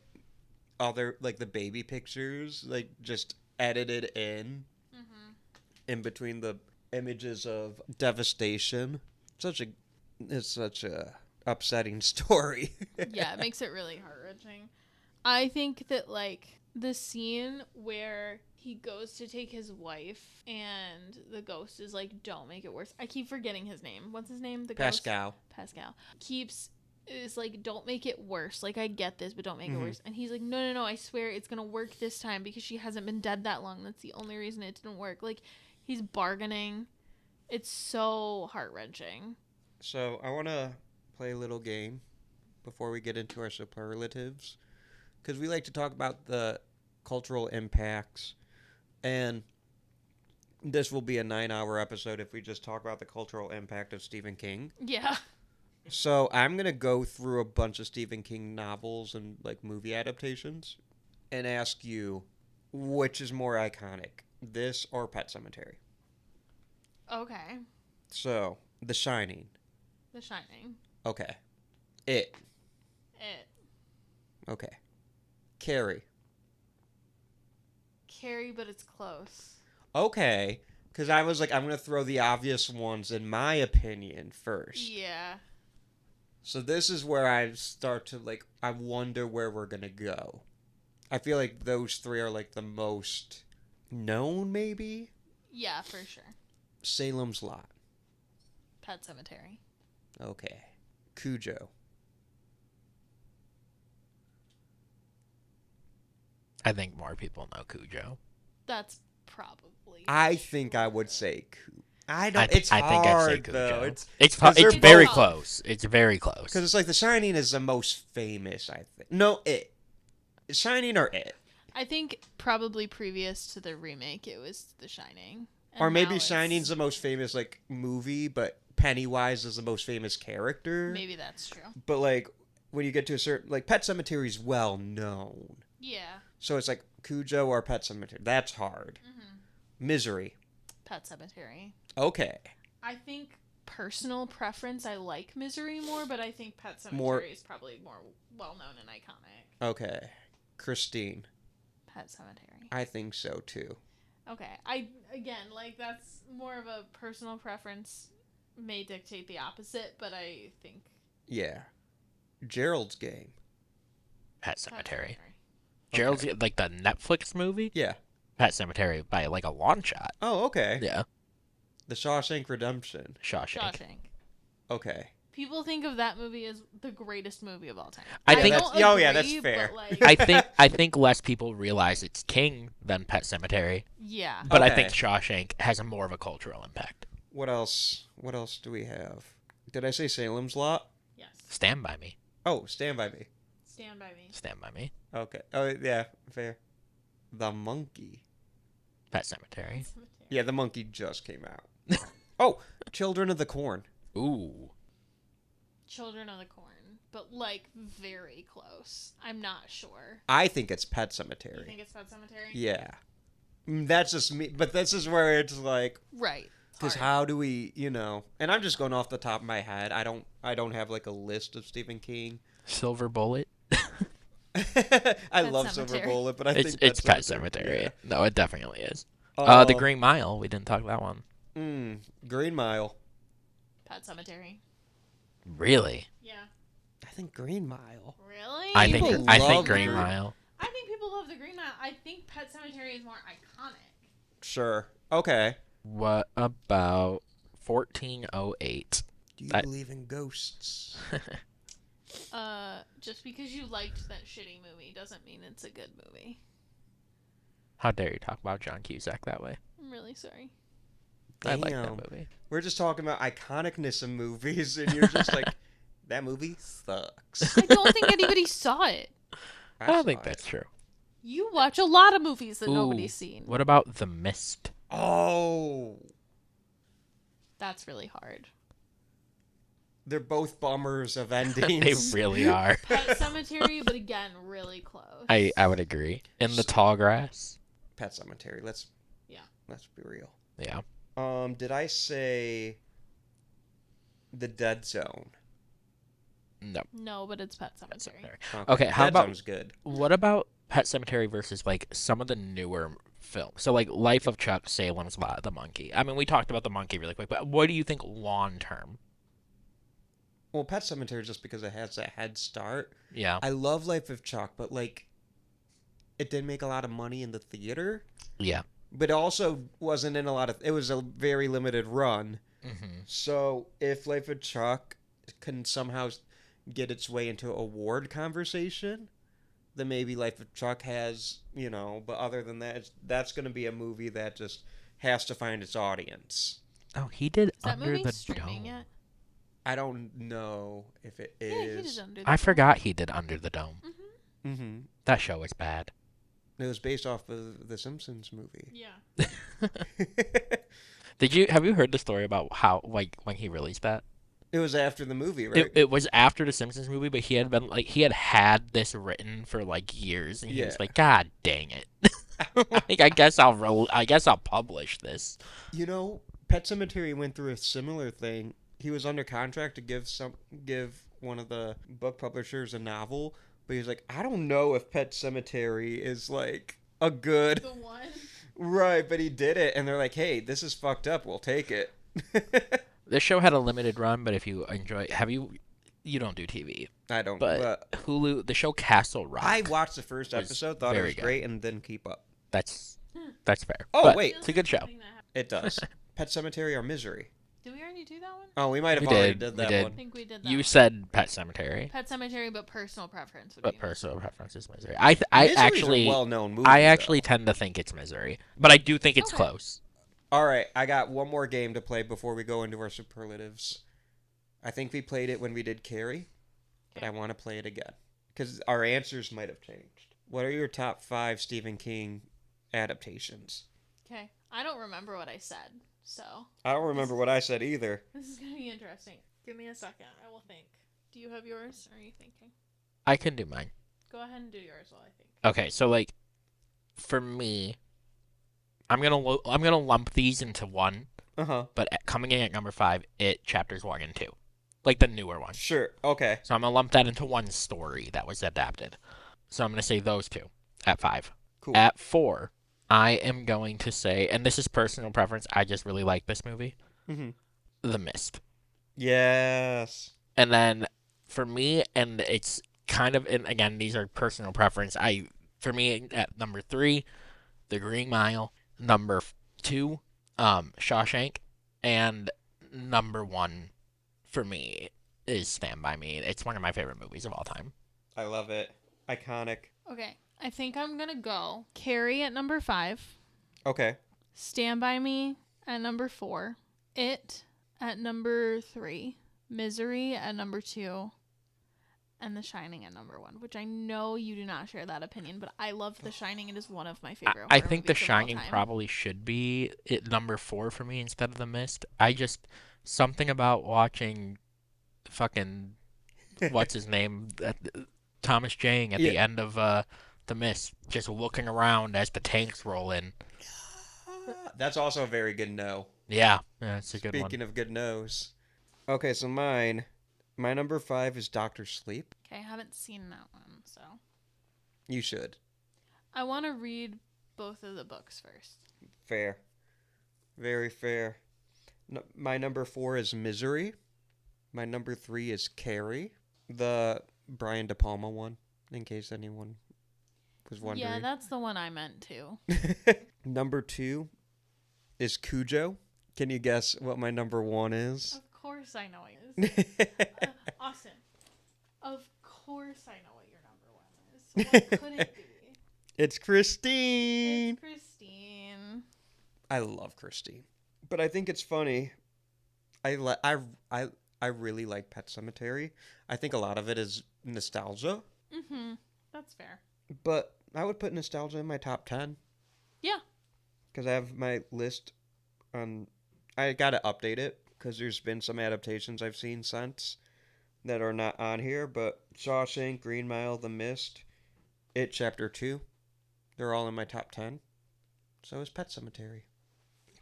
other, like, the baby pictures, like, just edited in. Mm-hmm. In between the images of devastation. It's such a upsetting story.
Yeah, it makes it really heart-wrenching. I think that, like, the scene where he goes to take his wife and the ghost is like, "Don't make it worse." I keep forgetting his name. What's his name? The
Pascal.
Ghost? Pascal. Is like, "Don't make it worse. Like, I get this, but don't make it worse." And he's like, No, I swear it's going to work this time because she hasn't been dead that long. That's the only reason it didn't work. Like, he's bargaining. It's so heart-wrenching.
So I want to play a little game before we get into our superlatives. Because we like to talk about the cultural impacts. And this will be a 9-hour episode if we just talk about the cultural impact of Stephen King.
Yeah.
So I'm going to go through a bunch of Stephen King novels and like movie adaptations and ask you which is more iconic, this or Pet Sematary.
Okay.
So, The Shining.
The Shining.
Okay. It. Okay. Carrie.
Carrie, but it's close.
Okay. Because I was like, I'm going to throw the obvious ones in my opinion first.
Yeah.
So this is where I start to like, I wonder where we're going to go. I feel like those 3 are like the most known, maybe?
Yeah, for sure.
Salem's Lot.
Pet Sematary.
Okay. Cujo.
I think more people know Cujo.
That's probably.
I think I would say Cujo.
I
It's
think I'd say
hard
Cujo.
though.
It's
they're
very
both-
close. It's very close.
Because it's like The Shining is the most famous, I think. No, It. Shining or It?
I think probably previous to the remake, it was The Shining. And
Or maybe
now it's-
Shining's the most famous, like, movie, but Pennywise is the most famous character.
Maybe that's true.
But, like, when you get to a certain... Like, Pet Sematary's well known.
Yeah.
So it's like Cujo or Pet Sematary. That's hard. Mm-hmm. Misery.
Pet Sematary.
Okay.
I think personal preference, I like Misery more, but I think Pet Sematary is probably more well-known and iconic.
Okay. Christine.
Pet Sematary.
I think so, too.
Okay. Again, like, that's more of a personal preference, may dictate the opposite, but I think...
Yeah. Gerald's Game.
Pet
Pet
Sematary.
Sematary.
Gerald's like the Netflix movie.
Yeah.
Pet Sematary by like a long shot.
Oh, okay.
Yeah.
The Shawshank Redemption.
Shawshank.
Okay.
People think of that movie as the greatest movie of all time.
I think
don't
that's
agree,
fair.
but, like,
I think less people realize it's King than Pet Sematary,
yeah.
but I
Okay.
think Shawshank has a more of a cultural impact.
What else? What else do we have? Did I say Salem's Lot?
Yes.
Stand by Me.
Oh, Stand By Me.
Stand By Me.
Stand By Me.
Okay. Oh, yeah, fair. The Monkey.
Pet Sematary.
Yeah, The Monkey just came out. Oh, Children of the Corn.
Ooh.
Children of the Corn, but like very close. I'm not sure.
I think it's Pet
You
Sematary.
think it's Pet Sematary?
Yeah. That's just me. But this is where it's like,
Right.
because how do we, and I'm just going off the top of my head. I don't have like a list of Stephen King.
Silver Bullet.
I love
Sematary.
Silver Bullet, but I
It's
think
it's Pet Sematary. Yeah. No, it definitely is. The Green Mile. We didn't talk about that one.
Green Mile.
Pet Sematary.
Really?
Yeah.
I think Green Mile.
Really?
I
People
think
love
Green
Green-
Mile.
I think people love the Green Mile. I think Pet Sematary is more iconic.
Sure. Okay.
What about 1408?
Do you believe in ghosts?
Just because you liked that shitty movie doesn't mean it's a good movie.
How dare you talk about John Cusack that way?
I'm really sorry.
I like
Damn.
that movie.
We're just talking about iconicness of movies, and you're just like, that movie sucks.
I don't think anybody saw it.
I don't
saw
think
it.
that's true.
You watch a lot of movies that
Ooh,
nobody's seen.
What about The Mist?
Oh.
That's really hard.
They're both bummers of
They
endings.
really are.
Pet Cemetery, but again, really close.
I would agree. In the Tall Grass?
Pet Cemetery. Let's be real.
Yeah.
Did I say The Dead Zone?
No.
No, but it's Pet
Pet
Cemetery.
Sematary. Okay, how
Dead
about
Zone's good.
what about Pet Cemetery versus like some of the newer films? So like Life of Chuck, Salem's Lot, The Monkey. I mean, we talked about The Monkey really quick, but what do you think long term?
Well, Pet Cemetery just because it has that head start.
Yeah.
I love Life of Chuck, but like, it didn't make a lot of money in the theater.
Yeah.
But it also wasn't in a lot of. It was a very limited run.
Mm-hmm.
So if Life of Chuck can somehow get its way into award conversation, then maybe Life of Chuck has, But other than that, that's going to be a movie that just has to find its audience.
Oh, he did
Is that
Under
movie
the
streaming
Dome.
yet?
I don't know if it is.
Yeah, he did Under the
I
Dome.
forgot he did Under the Dome.
Mm-hmm.
Mm-hmm.
That show was bad.
It was based off of the Simpsons movie.
Yeah.
Have you heard the story about how like when he released that?
It was after the movie, right?
It was after the Simpsons movie, but he had this written for like years, and he was
Yeah.
like, "God dang it! Like I guess I'll publish this."
Pet Sematary went through a similar thing. He was under contract to give one of the book publishers a novel, but he was like, I don't know if Pet Sematary is like a good
The one.
right, but he did it, and they're like, hey, this is fucked up. We'll take it.
This show had a limited run, but if you enjoy, you don't do TV,
I don't.
but Hulu, the show Castle Rock.
I watched the first episode, thought it
very
was
good.
great, and didn't keep up.
That's fair.
Oh,
But
wait.
it's a good show.
It does. Pet Sematary or Misery?
Did we already do that one?
Oh, we might have
We
already
did,
did
we
that
did.
I
one.
think we did that.
You
one.
said Pet Cemetery,
Pet Cemetery, but personal preference would
but
be
personal preference is Misery.
Misery's
Actually,
a well-known movie.
I actually
though.
tend to think it's Misery, but I do think it's
Okay.
close.
All right, I got one more game to play before we go into our superlatives. I think we played it when we did Carrie, but I want to play it again because our answers might have changed. What are your top 5 Stephen King adaptations?
Okay. I don't remember what I said, so
I don't remember what I said either.
this is gonna be interesting. Give me a second. I will think. Do you have yours? Or are you thinking?
I can do mine.
Go ahead and do yours while I think.
Okay, so like, for me, I'm gonna lump these into one, but coming in at number 5, It chapters 1 and 2, like the newer one.
Sure. Okay.
So I'm gonna lump that into one story that was adapted. So I'm gonna say those two at 5.
Cool.
At 4, I am going to say, and this is personal preference, I just really like this movie,
Mm-hmm.
The Mist.
Yes.
And then for me, and it's kind of, and again, these are personal preference. For me at number 3, The Green Mile. Number 2, Shawshank, and number 1 for me is Stand By Me. It's one of my favorite movies of all time.
I love it. Iconic.
Okay. I think I'm gonna go Carrie at number 5.
Okay.
Stand By Me at number 4. It at number 3. Misery at number 2.
and The Shining at number 1, which I know you do not share that opinion, but I love The Shining. It is one of my favorite
I
horror
think The
movies of all
Shining
time.
probably should be at number 4 for me instead of The Mist. Something about watching fucking, what's his name? Thomas Jane at the end of The Mist, just looking around as the tanks roll in.
That's also a very good no.
Yeah, it's a good one.
Speaking of good no's. Okay, so my number 5 is Doctor Sleep.
Okay, I haven't seen that one, so.
You should.
I want to read both of the books first.
Fair. Very fair. My number 4 is Misery. My number 3 is Carrie. The Brian De Palma one, in case anyone was wondering.
Yeah, that's the one I meant too.
Number 2 is Cujo. Can you guess what my number 1 is?
Of course I know it is. Austin. Of course I know what your number 1 is. What could it be?
It's Christine.
It's Christine.
I love Christine. But I think it's funny. I really like Pet Sematary. I think a lot of it is nostalgia.
Mm-hmm. That's fair.
But I would put nostalgia in my top 10.
Yeah.
Because I have my list on... I gotta update it, because there's been some adaptations I've seen since that are not on here, but Shawshank, Green Mile, The Mist, It Chapter 2, they're all in my top 10. So is Pet Sematary.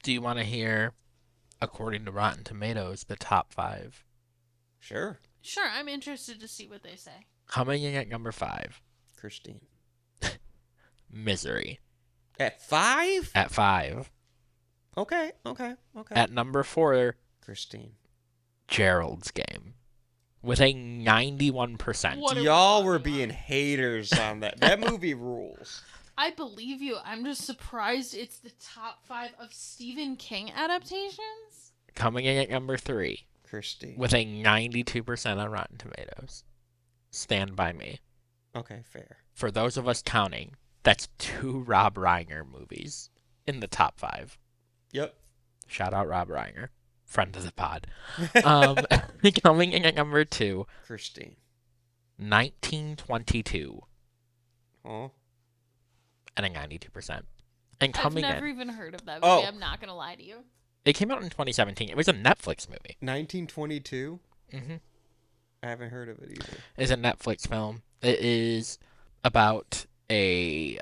Do you want to hear, according to Rotten Tomatoes, the top 5?
Sure.
Sure, I'm interested to see what they say.
Coming in at number 5,
Christine.
Misery.
At 5?
At 5.
Okay.
At number 4,
Christine.
Gerald's Game. With a 91%.
What are we
Y'all
talking
were
about?
being haters on that. That movie rules.
I believe you. I'm just surprised it's the top 5 of Stephen King adaptations.
Coming in at number 3,
Christine.
with a 92% on Rotten Tomatoes. Stand By Me.
Okay, fair.
For those of us counting, that's 2 Rob Reiner movies in the top 5.
Yep.
Shout out Rob Reiner, friend of the pod. Coming in at number 2,
Christine.
1922,
Oh.
and a 92%. And
I've
coming
never
in,
even heard of that movie.
Oh.
I'm not going to lie to you.
it came out in 2017. It was a Netflix movie.
1922?
Mm-hmm.
I haven't heard of it either.
It's a Netflix film. It is about a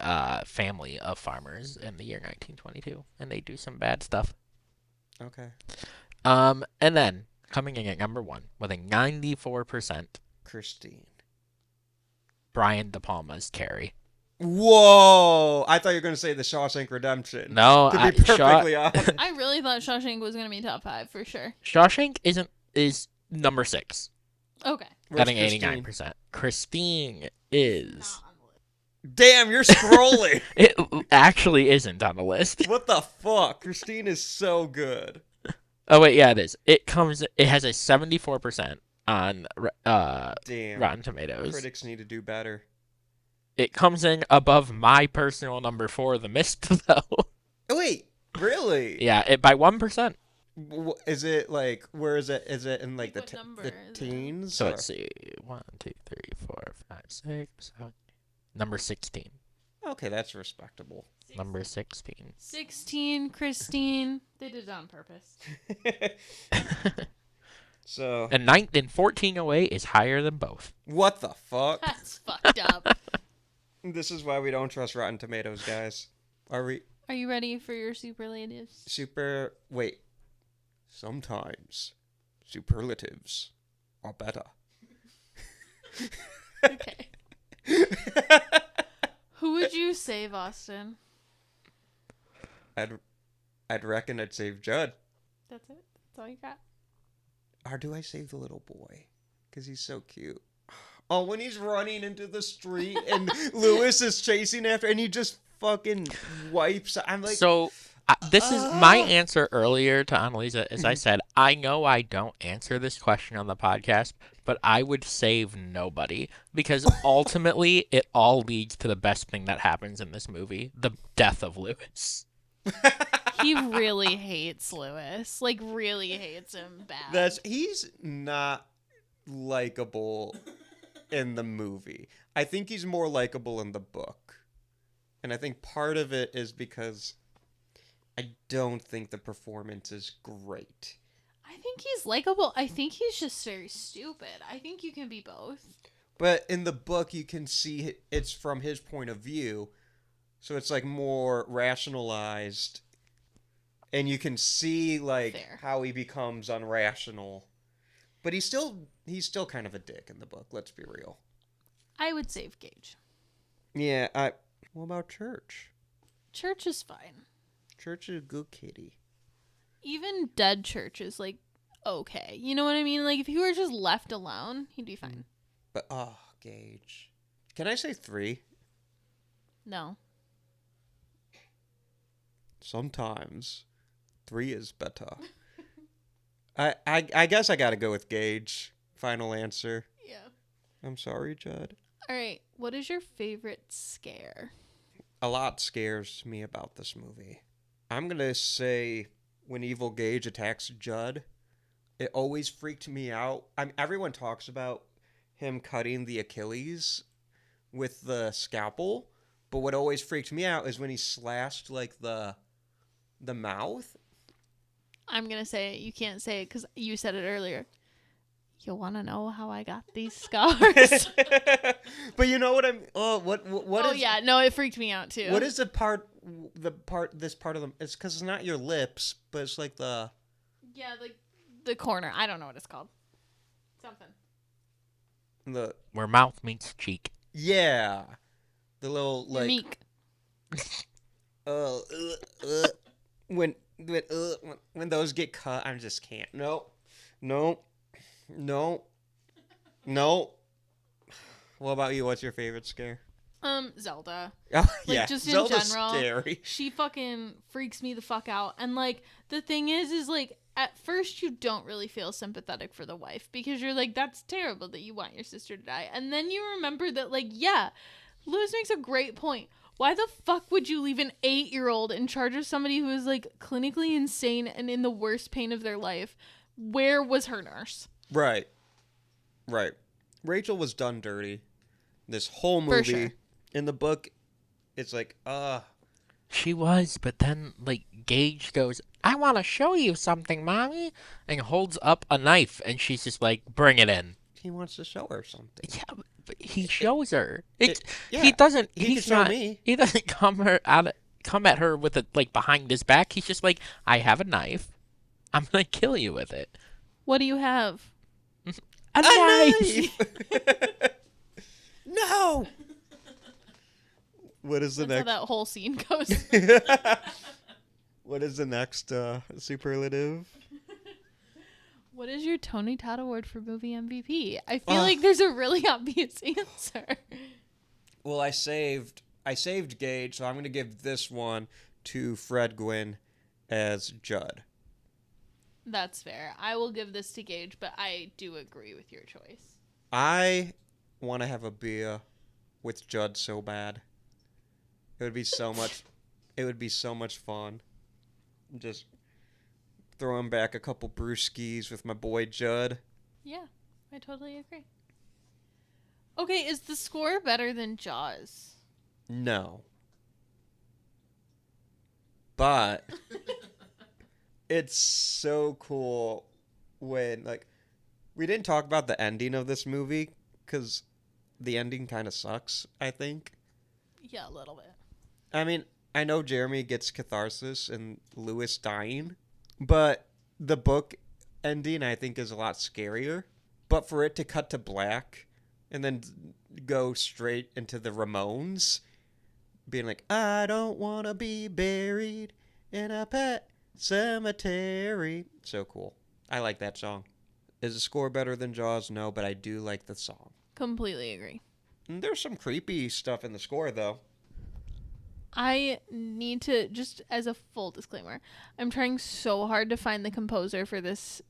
family of farmers in the year 1922, and they do some bad stuff.
Okay.
And then coming in at number 1 with a 94%,
Christine.
Brian De Palma's Carrie.
Whoa! I thought you were going to say The Shawshank Redemption.
No,
To be perfectly honest.
I really thought Shawshank was going to be top 5 for sure.
Shawshank is number 6,
Okay.
Where's
getting
Christine?
89%. Christine is.
Damn, you're scrolling.
It actually isn't on the list.
What the fuck? Christine is so good.
Oh wait, yeah, it is. It has a 74% on
Damn.
Rotten Tomatoes.
Critics need to do better.
It comes in above my personal number 4, The Mist, though.
Oh, wait, really?
Yeah, it by 1%.
Is it like, where is it? Is it in like
What
the
number
the
is it?
teens?
So
or-
let's see. 1, 2, 3, 4, 5, 6, 7. Number 16.
Okay, that's respectable.
Number 16.
16, Christine. They did it on purpose.
So,
And 1408 is higher than both.
what the fuck?
That's fucked up.
This is why we don't trust Rotten Tomatoes, guys. Are we
Are you ready for your superlatives?
wait. Sometimes superlatives are better.
Okay. Who would you save, Austin?
I'd reckon I'd save Judd.
That's it? That's all you got?
Or do I save the little boy? Because he's so cute. Oh, when he's running into the street and Lewis is chasing after and he just fucking wipes. I'm like,
So this is my answer earlier to Anneliese. As I said, I know I don't answer this question on the podcast, but I would save nobody because ultimately it all leads to the best thing that happens in this movie, the death of Lewis.
He really hates Lewis. Like, really hates him bad.
he's not likable in the movie. I think he's more likable in the book. And I think part of it is because I don't think the performance is great.
I think he's likable. I think he's just very stupid. I think you can be both.
But in the book, you can see it's from his point of view. So it's like more rationalized. And you can see like
Fair.
how he becomes unrational. But he's still kind of a dick in the book, let's be real.
I would save Gage.
Yeah, what about Church?
Church is fine.
Church is a good kitty.
Even dead Church is like okay. You know what I mean? Like if he were just left alone, he'd be fine.
But Gage. Can I say 3?
No.
Sometimes 3 is better. I guess I gotta go with Gage. Final answer.
Yeah.
I'm sorry, Judd.
All right. What is your favorite scare?
A lot scares me about this movie. I'm gonna say when Evil Gage attacks Judd, it always freaked me out. Everyone talks about him cutting the Achilles with the scalpel, but what always freaked me out is when he slashed like the mouth.
I'm going to say it. You can't say it because you said it earlier. You want to know how I got these scars?
But you know what I'm... what
oh,
is...
yeah. No, it freaked me out, too.
What is this part of them... It's because it's not your lips, but it's like the...
Yeah, like the corner. I don't know what it's called. Something.
Where mouth meets cheek.
Yeah. The little, like...
Meek.
When those get cut, I just can't. No. What about you? What's your favorite scare?
Zelda.
Oh,
Like,
yeah.
just
Zelda's
in general,
scary.
she fucking freaks me the fuck out. And, like, the thing is, like, at first you don't really feel sympathetic for the wife because you're like, that's terrible that you want your sister to die. And then you remember that, like, yeah, Lewis makes a great point. Why the fuck would you leave an 8-year-old in charge of somebody who is, like, clinically insane and in the worst pain of their life? Where was her nurse?
Right. Rachel was done dirty. This whole movie.
For sure.
In the book, it's like,
She was, but then, like, Gage goes, I want to show you something, Mommy, and holds up a knife, and she's just like, bring it in.
he wants to show her something.
Yeah, but he shows her.
Yeah,
He doesn't.
he
He's
can show
not.
me.
He doesn't come at her with it like behind his back. He's just like, I have a knife. I'm gonna kill you with it.
What do you have?
A knife.
No. What is the
That's
next?
how that whole scene goes.
What is the next superlative?
What is your Tony Todd Award for movie MVP? I feel like there's a really obvious answer.
Well, I saved Gage, so I'm going to give this one to Fred Gwynn as Judd.
That's fair. I will give this to Gage, but I do agree with your choice.
I want to have a beer with Judd so bad. It would be so much. It would be so much fun. Just throwing back a couple brewskis with my boy Judd.
Yeah, I totally agree. Okay, is the score better than Jaws?
No. But it's so cool when, like, we didn't talk about the ending of this movie because the ending kind of sucks, I think.
Yeah, a little bit.
I mean, I know Jeremy gets catharsis in Lewis dying, but the book ending, I think, is a lot scarier. But for it to cut to black and then go straight into the Ramones, being like, I don't want to be buried in a pet cemetery. So cool. I like that song. Is the score better than Jaws? No, but I do like the song.
Completely agree.
And there's some creepy stuff in the score, though.
I need to, just as a full disclaimer, I'm trying so hard to find the composer for this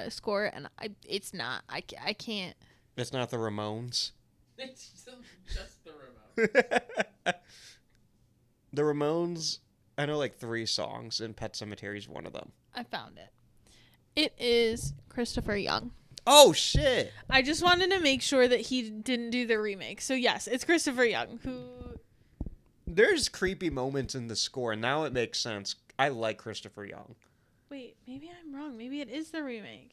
score, and it's not. I can't.
It's not the Ramones.
It's just the remote.
The Ramones, I know like 3 songs, and Pet Sematary is one of them.
I found it. It is Christopher Young.
Oh, shit.
I just wanted to make sure that he didn't do the remake. So, yes, it's Christopher Young, who...
There's creepy moments in the score, and now it makes sense. I like Christopher Young.
Wait, maybe I'm wrong. Maybe it is the remake.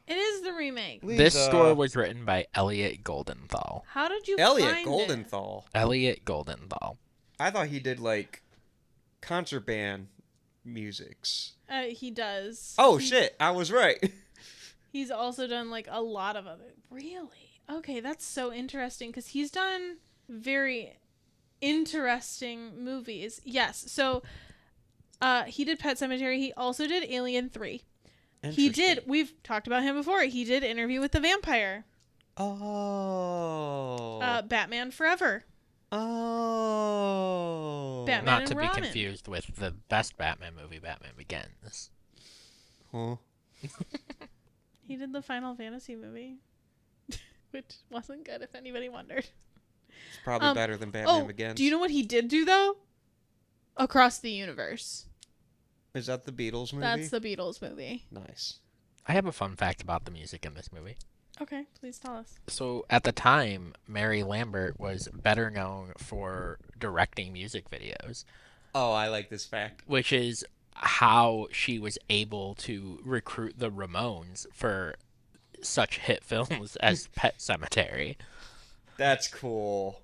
It is the remake.
This score was written by Elliot Goldenthal.
How did you
Elliot
find
Goldenthal?
Elliot Goldenthal.
I thought he did, like, concert band musics.
He does.
Oh, shit. I was right.
He's also done, like, a lot of other... Really? Okay, that's so interesting, because he's done very interesting movies. Yes, so he did Pet Sematary. He also did Alien 3. He did... We've talked about him before. He did Interview with the Vampire.
Oh.
Batman Forever.
Oh.
Batman
Not
and
to be
Robin.
confused with the best Batman movie, Batman Begins.
Huh?
He did the Final Fantasy movie, which wasn't good, if anybody wondered.
It's probably better than Batman Begins.
Do you know what he did do, though? Across the Universe.
Is that the Beatles movie?
That's the Beatles movie.
Nice.
I have a fun fact about the music in this movie.
Okay, please tell us.
So at the time, Mary Lambert was better known for directing music videos,
Oh, I like this fact.
which is how she was able to recruit the Ramones for such hit films as Pet Sematary.
That's cool.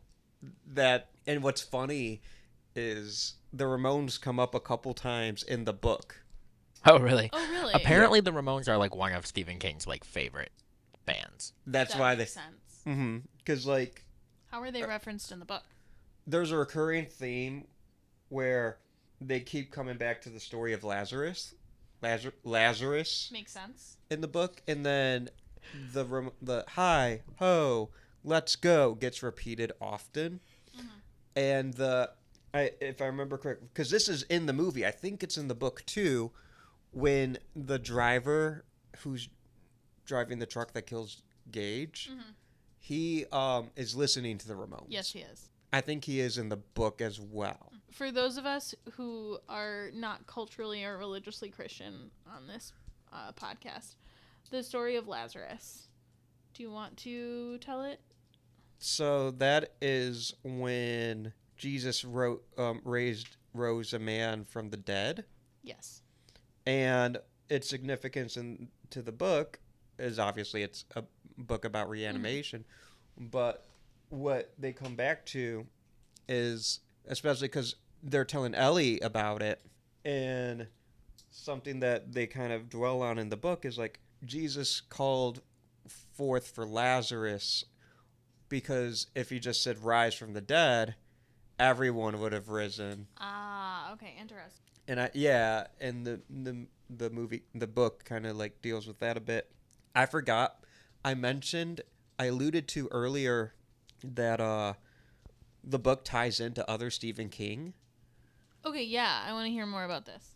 And what's funny is the Ramones come up a couple times in the book.
Oh, really?
Oh, really?
Apparently, the Ramones are like one of Stephen King's like favorite bands.
That's
That
why
makes
they.
sense.
Mm-hmm. Because like
How are they referenced in the book?
there's a recurring theme where they keep coming back to the story of Lazarus. Lazarus
Makes sense.
in the book, and then the hi ho let's go gets repeated often, and if I remember correctly, because this is in the movie, I think it's in the book too, when the driver who's driving the truck that kills Gage, he is listening to the Ramones.
Yes, he is.
I think he is in the book as well.
For those of us who are not culturally or religiously Christian on this podcast, the story of Lazarus. Do you want to tell it?
So that is when Jesus rose a man from the dead,
Yes.
and its significance to the book is obviously it's a book about reanimation, but what they come back to is, especially because they're telling Ellie about it, and something that they kind of dwell on in the book is like Jesus called forth for Lazarus because if he just said rise from the dead, everyone would have risen.
Ah, okay, interesting.
And and the movie, the book kind of like deals with that a bit. I forgot. I alluded to earlier that the book ties into other Stephen King.
Okay, yeah, I want to hear more about this.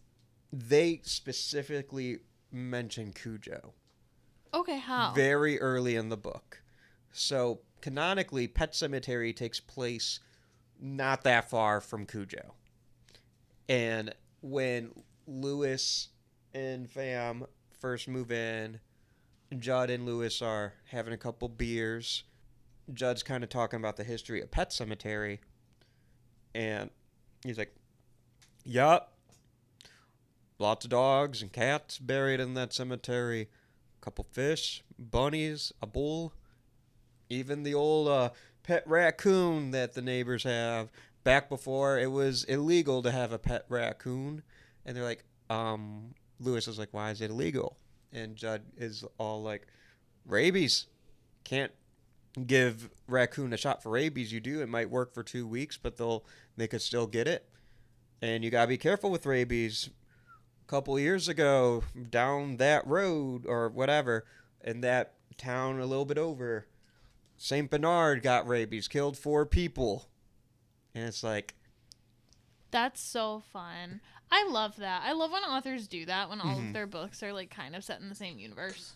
They specifically mention Cujo
Okay, how?
very early in the book. So canonically, Pet Sematary takes place not that far from Cujo. And when Lewis and fam first move in, Judd and Lewis are having a couple beers. Judd's kind of talking about the history of Pet Sematary. And he's like, yup, lots of dogs and cats buried in that cemetery. A couple fish, bunnies, a bull, even the old pet raccoon that the neighbors have. Back before it was illegal to have a pet raccoon. And they're like, Lewis is like, why is it illegal? And Judd is all like, rabies. Can't give raccoon a shot for rabies. You do, it might work for 2 weeks, but they could still get it. And you gotta be careful with rabies. A couple years ago, down that road or whatever, in that town a little bit over, St. Bernard got rabies, killed 4 people. And it's like,
That's so fun. I love that. I love when authors do that, when all of their books are like kind of set in the same universe.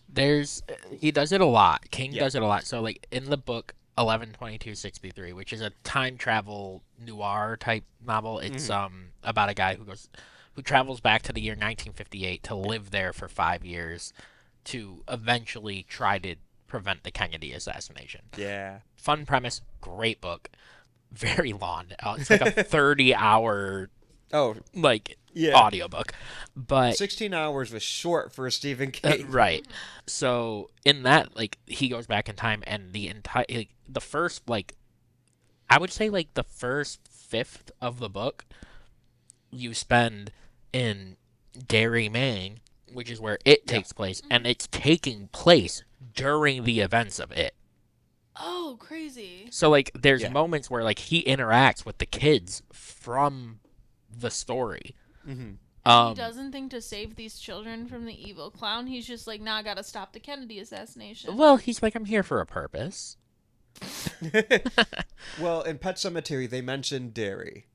He does it a lot. King
Yeah.
does it a lot. So like in the book 11/22/63, which is a time travel noir type novel, it's about a guy who travels back to the year 1958 to live there for 5 years to eventually try to prevent the Kennedy assassination.
Yeah.
Fun premise, great book. Very long. It's like a 30-hour audiobook. But
16 hours was short for a Stephen King.
right. So in that, like, he goes back in time, and the entire the first I would say the first fifth of the book you spend in Derry, Maine, which is where it takes place, and it's taking place during the events of it.
Oh, crazy.
So, there's moments where, he interacts with the kids from the story.
Mm-hmm.
He doesn't think to save these children from the evil clown. He's just like, nah, I gotta stop the Kennedy assassination.
Well, he's like, I'm here for a purpose.
Well, in Pet Sematary, they mentioned Derry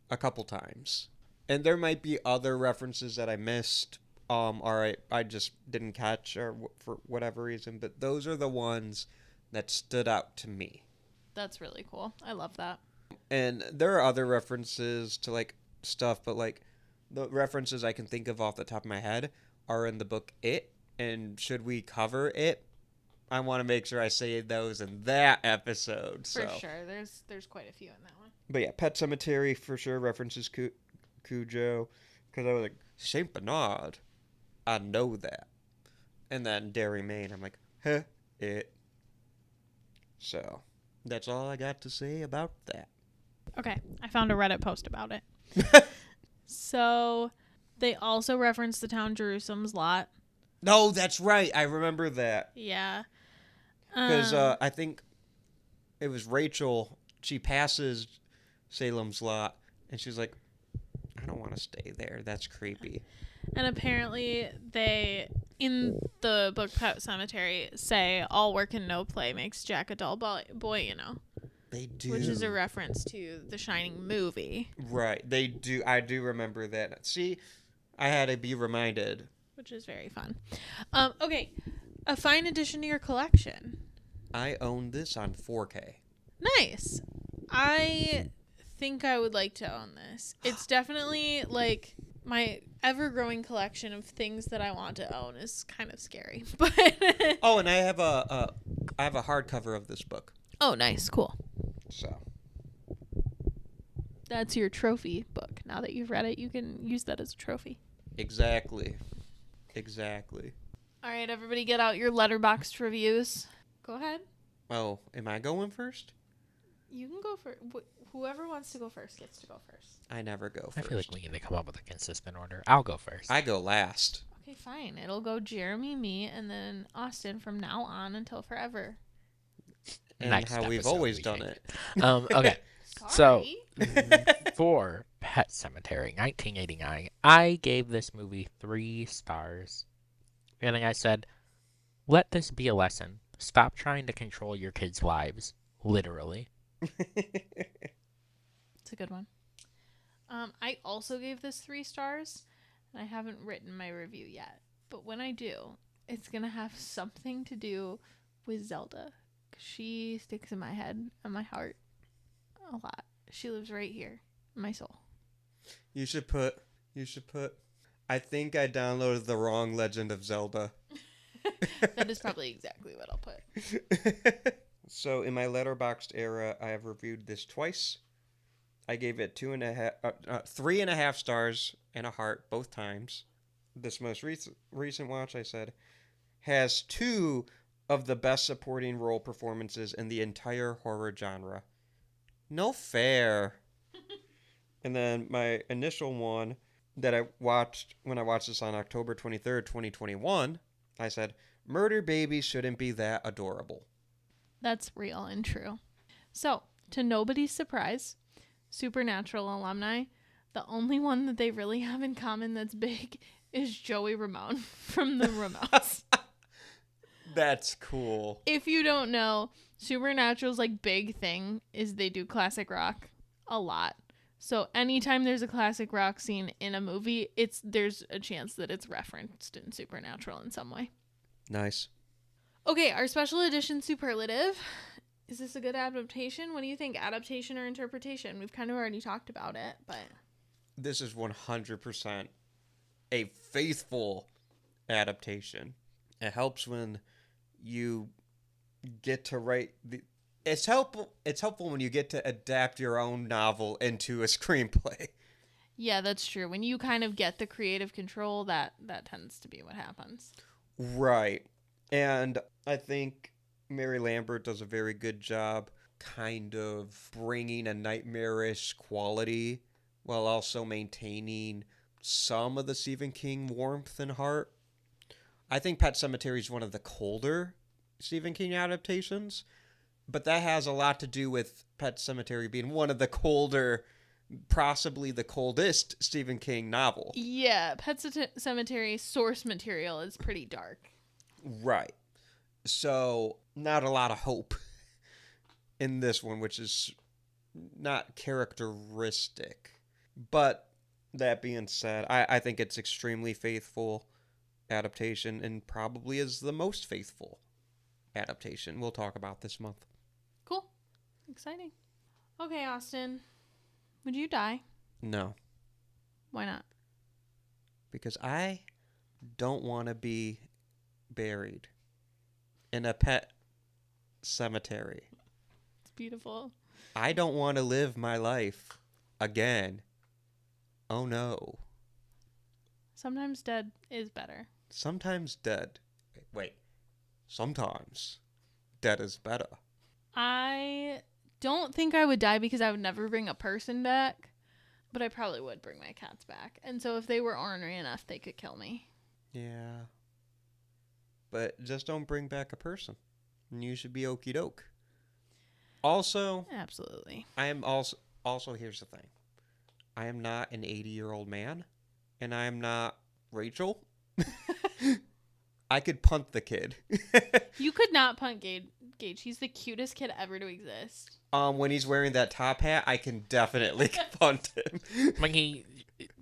a couple times. And there might be other references that I missed, or I just didn't catch, or for whatever reason. But those are the ones that stood out to me.
That's really cool. I love that.
And there are other references to stuff, but the references I can think of off the top of my head are in the book It. And should we cover It, I want to make sure I say those in that episode.
For sure. There's quite a few in that one.
But yeah, Pet Sematary for sure references Cujo, because I was like, Saint Bernard, I know that. And then Derry, Maine, I'm like, huh, It. So, that's all I got to say about that.
Okay, I found a Reddit post about it. So, they also reference the town Jerusalem's lot.
No, that's right. I remember that.
Yeah.
Because I think it was Rachel. She passes Salem's Lot, and she's like, I don't want to stay there. That's creepy.
And apparently they, in the book Pet Sematary, say all work and no play makes Jack a dull boy, you know.
They do.
Which is a reference to the Shining movie.
Right. They do. I do remember that. See, I had to be reminded.
Which is very fun. Okay. A fine addition to your collection.
I own this on 4K.
Nice. I think I would like to own this. It's definitely my ever-growing collection of things that I want to own is kind of scary. But
oh, and I have a hardcover of this book.
Oh, nice. Cool.
So.
That's your trophy book. Now that you've read it, you can use that as a trophy.
Exactly.
All right, everybody get out your Letterboxd reviews. Go ahead.
Oh, am I going first?
You can go first. Whoever wants to go first gets to go first.
I never go first.
I feel like we need to come up with a consistent order. I'll go first.
I go last.
Okay, fine. It'll go Jeremy, me, and then Austin from now on until forever.
And
Next
how we've always done it.
Okay. So, for Pet Sematary 1989, I gave this movie 3 stars. And I said, let this be a lesson. Stop trying to control your kids' lives. Literally.
It's a good one. I also gave this 3 stars. And I haven't written my review yet. But when I do, it's going to have something to do with Zelda. 'Cause she sticks in my head and my heart a lot. She lives right here in my soul.
You should put, I think I downloaded the wrong Legend of Zelda.
That is probably exactly what I'll put.
So in my Letterboxd era, I have reviewed this twice. I gave it 3.5 stars and a heart both times. This most recent watch, I said, has 2 of the best supporting role performances in the entire horror genre. No fair. And then my initial one that I watched when I watched this on October 23rd, 2021, I said, Murder Baby shouldn't be that adorable.
That's real and true. So, to nobody's surprise, Supernatural alumni, the only one that they really have in common that's big is Joey Ramone from the Ramones.
That's cool.
If you don't know, Supernatural's big thing is they do classic rock a lot. So anytime there's a classic rock scene in a movie, there's a chance that it's referenced in Supernatural in some way.
Nice.
Okay, our special edition superlative. Is this a good adaptation? What do you think? Adaptation or interpretation? We've kind of already talked about it, but
this is 100% a faithful adaptation. It helps when you get to write the. It's helpful when you get to adapt your own novel into a screenplay.
Yeah, that's true. When you kind of get the creative control, that tends to be what happens.
Right. And I think Mary Lambert does a very good job kind of bringing a nightmarish quality while also maintaining some of the Stephen King warmth and heart. I think Pet Sematary is one of the colder Stephen King adaptations, but that has a lot to do with Pet Sematary being one of the colder, possibly the coldest Stephen King novel.
Yeah, Pet Sematary source material is pretty dark.
Right. So, not a lot of hope in this one, which is not characteristic. But that being said, I think it's extremely faithful adaptation and probably is the most faithful adaptation we'll talk about this month.
Cool. Exciting. Okay, Austin. Would you die?
No.
Why not?
Because I don't want to be buried in a pet cemetery.
It's beautiful.
I don't want to live my life again. Oh no.
Sometimes dead is better.
Sometimes dead. Wait. Sometimes dead is better.
I don't think I would die because I would never bring a person back, but I probably would bring my cats back. And so if they were ornery enough, they could kill me.
Yeah. But just don't bring back a person. And you should be okie doke. Also,
Absolutely.
I am also here's the thing. I am not an 80-year-old man, and I am not Rachel. I could punt the kid.
You could not punt Gage. He's the cutest kid ever to exist.
When he's wearing that top hat, I can definitely punt him.
When he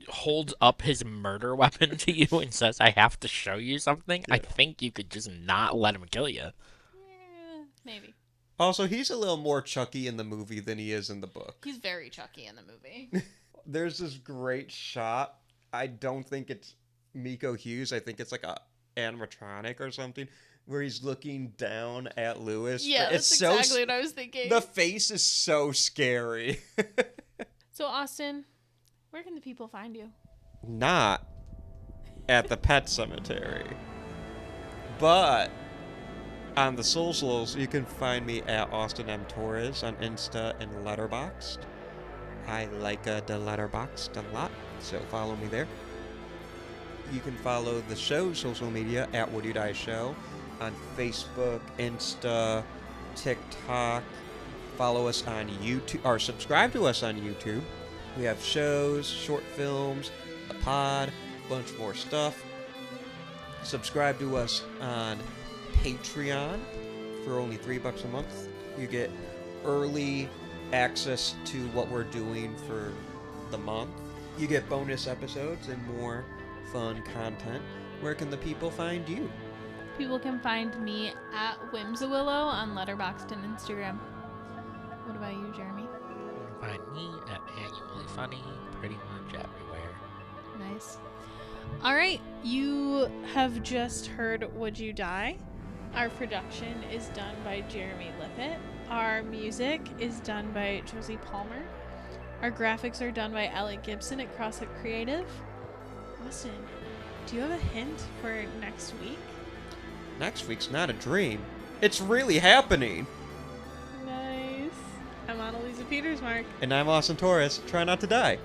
holds up his murder weapon to you and says, I have to show you something, I think you could just not let him kill you.
Yeah, maybe.
Also, he's a little more Chucky in the movie than he is in the book.
He's very Chucky in the movie.
There's this great shot. I don't think it's Miko Hughes. I think it's like a animatronic or something, where he's looking down at Lewis.
Yeah, that's exactly what I was thinking.
The face is so scary.
So, Austin, where can the people find you?
Not at the Pet Cemetery, but on the socials, you can find me at Austin M. Torres on Insta and Letterboxd. I like the Letterboxd a lot, so follow me there. You can follow the show's social media at Would You Die Show on Facebook, Insta, TikTok. Follow us on YouTube, or subscribe to us on YouTube. We have shows, short films, a pod, a bunch more stuff. Subscribe to us on Patreon for only $3 a month. You get early access to what we're doing for the month. You get bonus episodes and more fun content. Where can the people find you?
People can find me at Whimsawillow on Letterboxd and Instagram. What about you, Jeremy?
You can find me at Annually Funny pretty much everywhere.
Nice.
All right, you have just heard Would You Die? Our production is done by Jeremy Lippitt. Our music is done by Josie Palmer. Our graphics are done by Alec Gibson at Crosshook Creative. Austin, do you have a hint for next week?
Next week's not a dream. It's really happening.
Nice. I'm Anneliese Petersmark.
And I'm Austin Torres. Try not to die.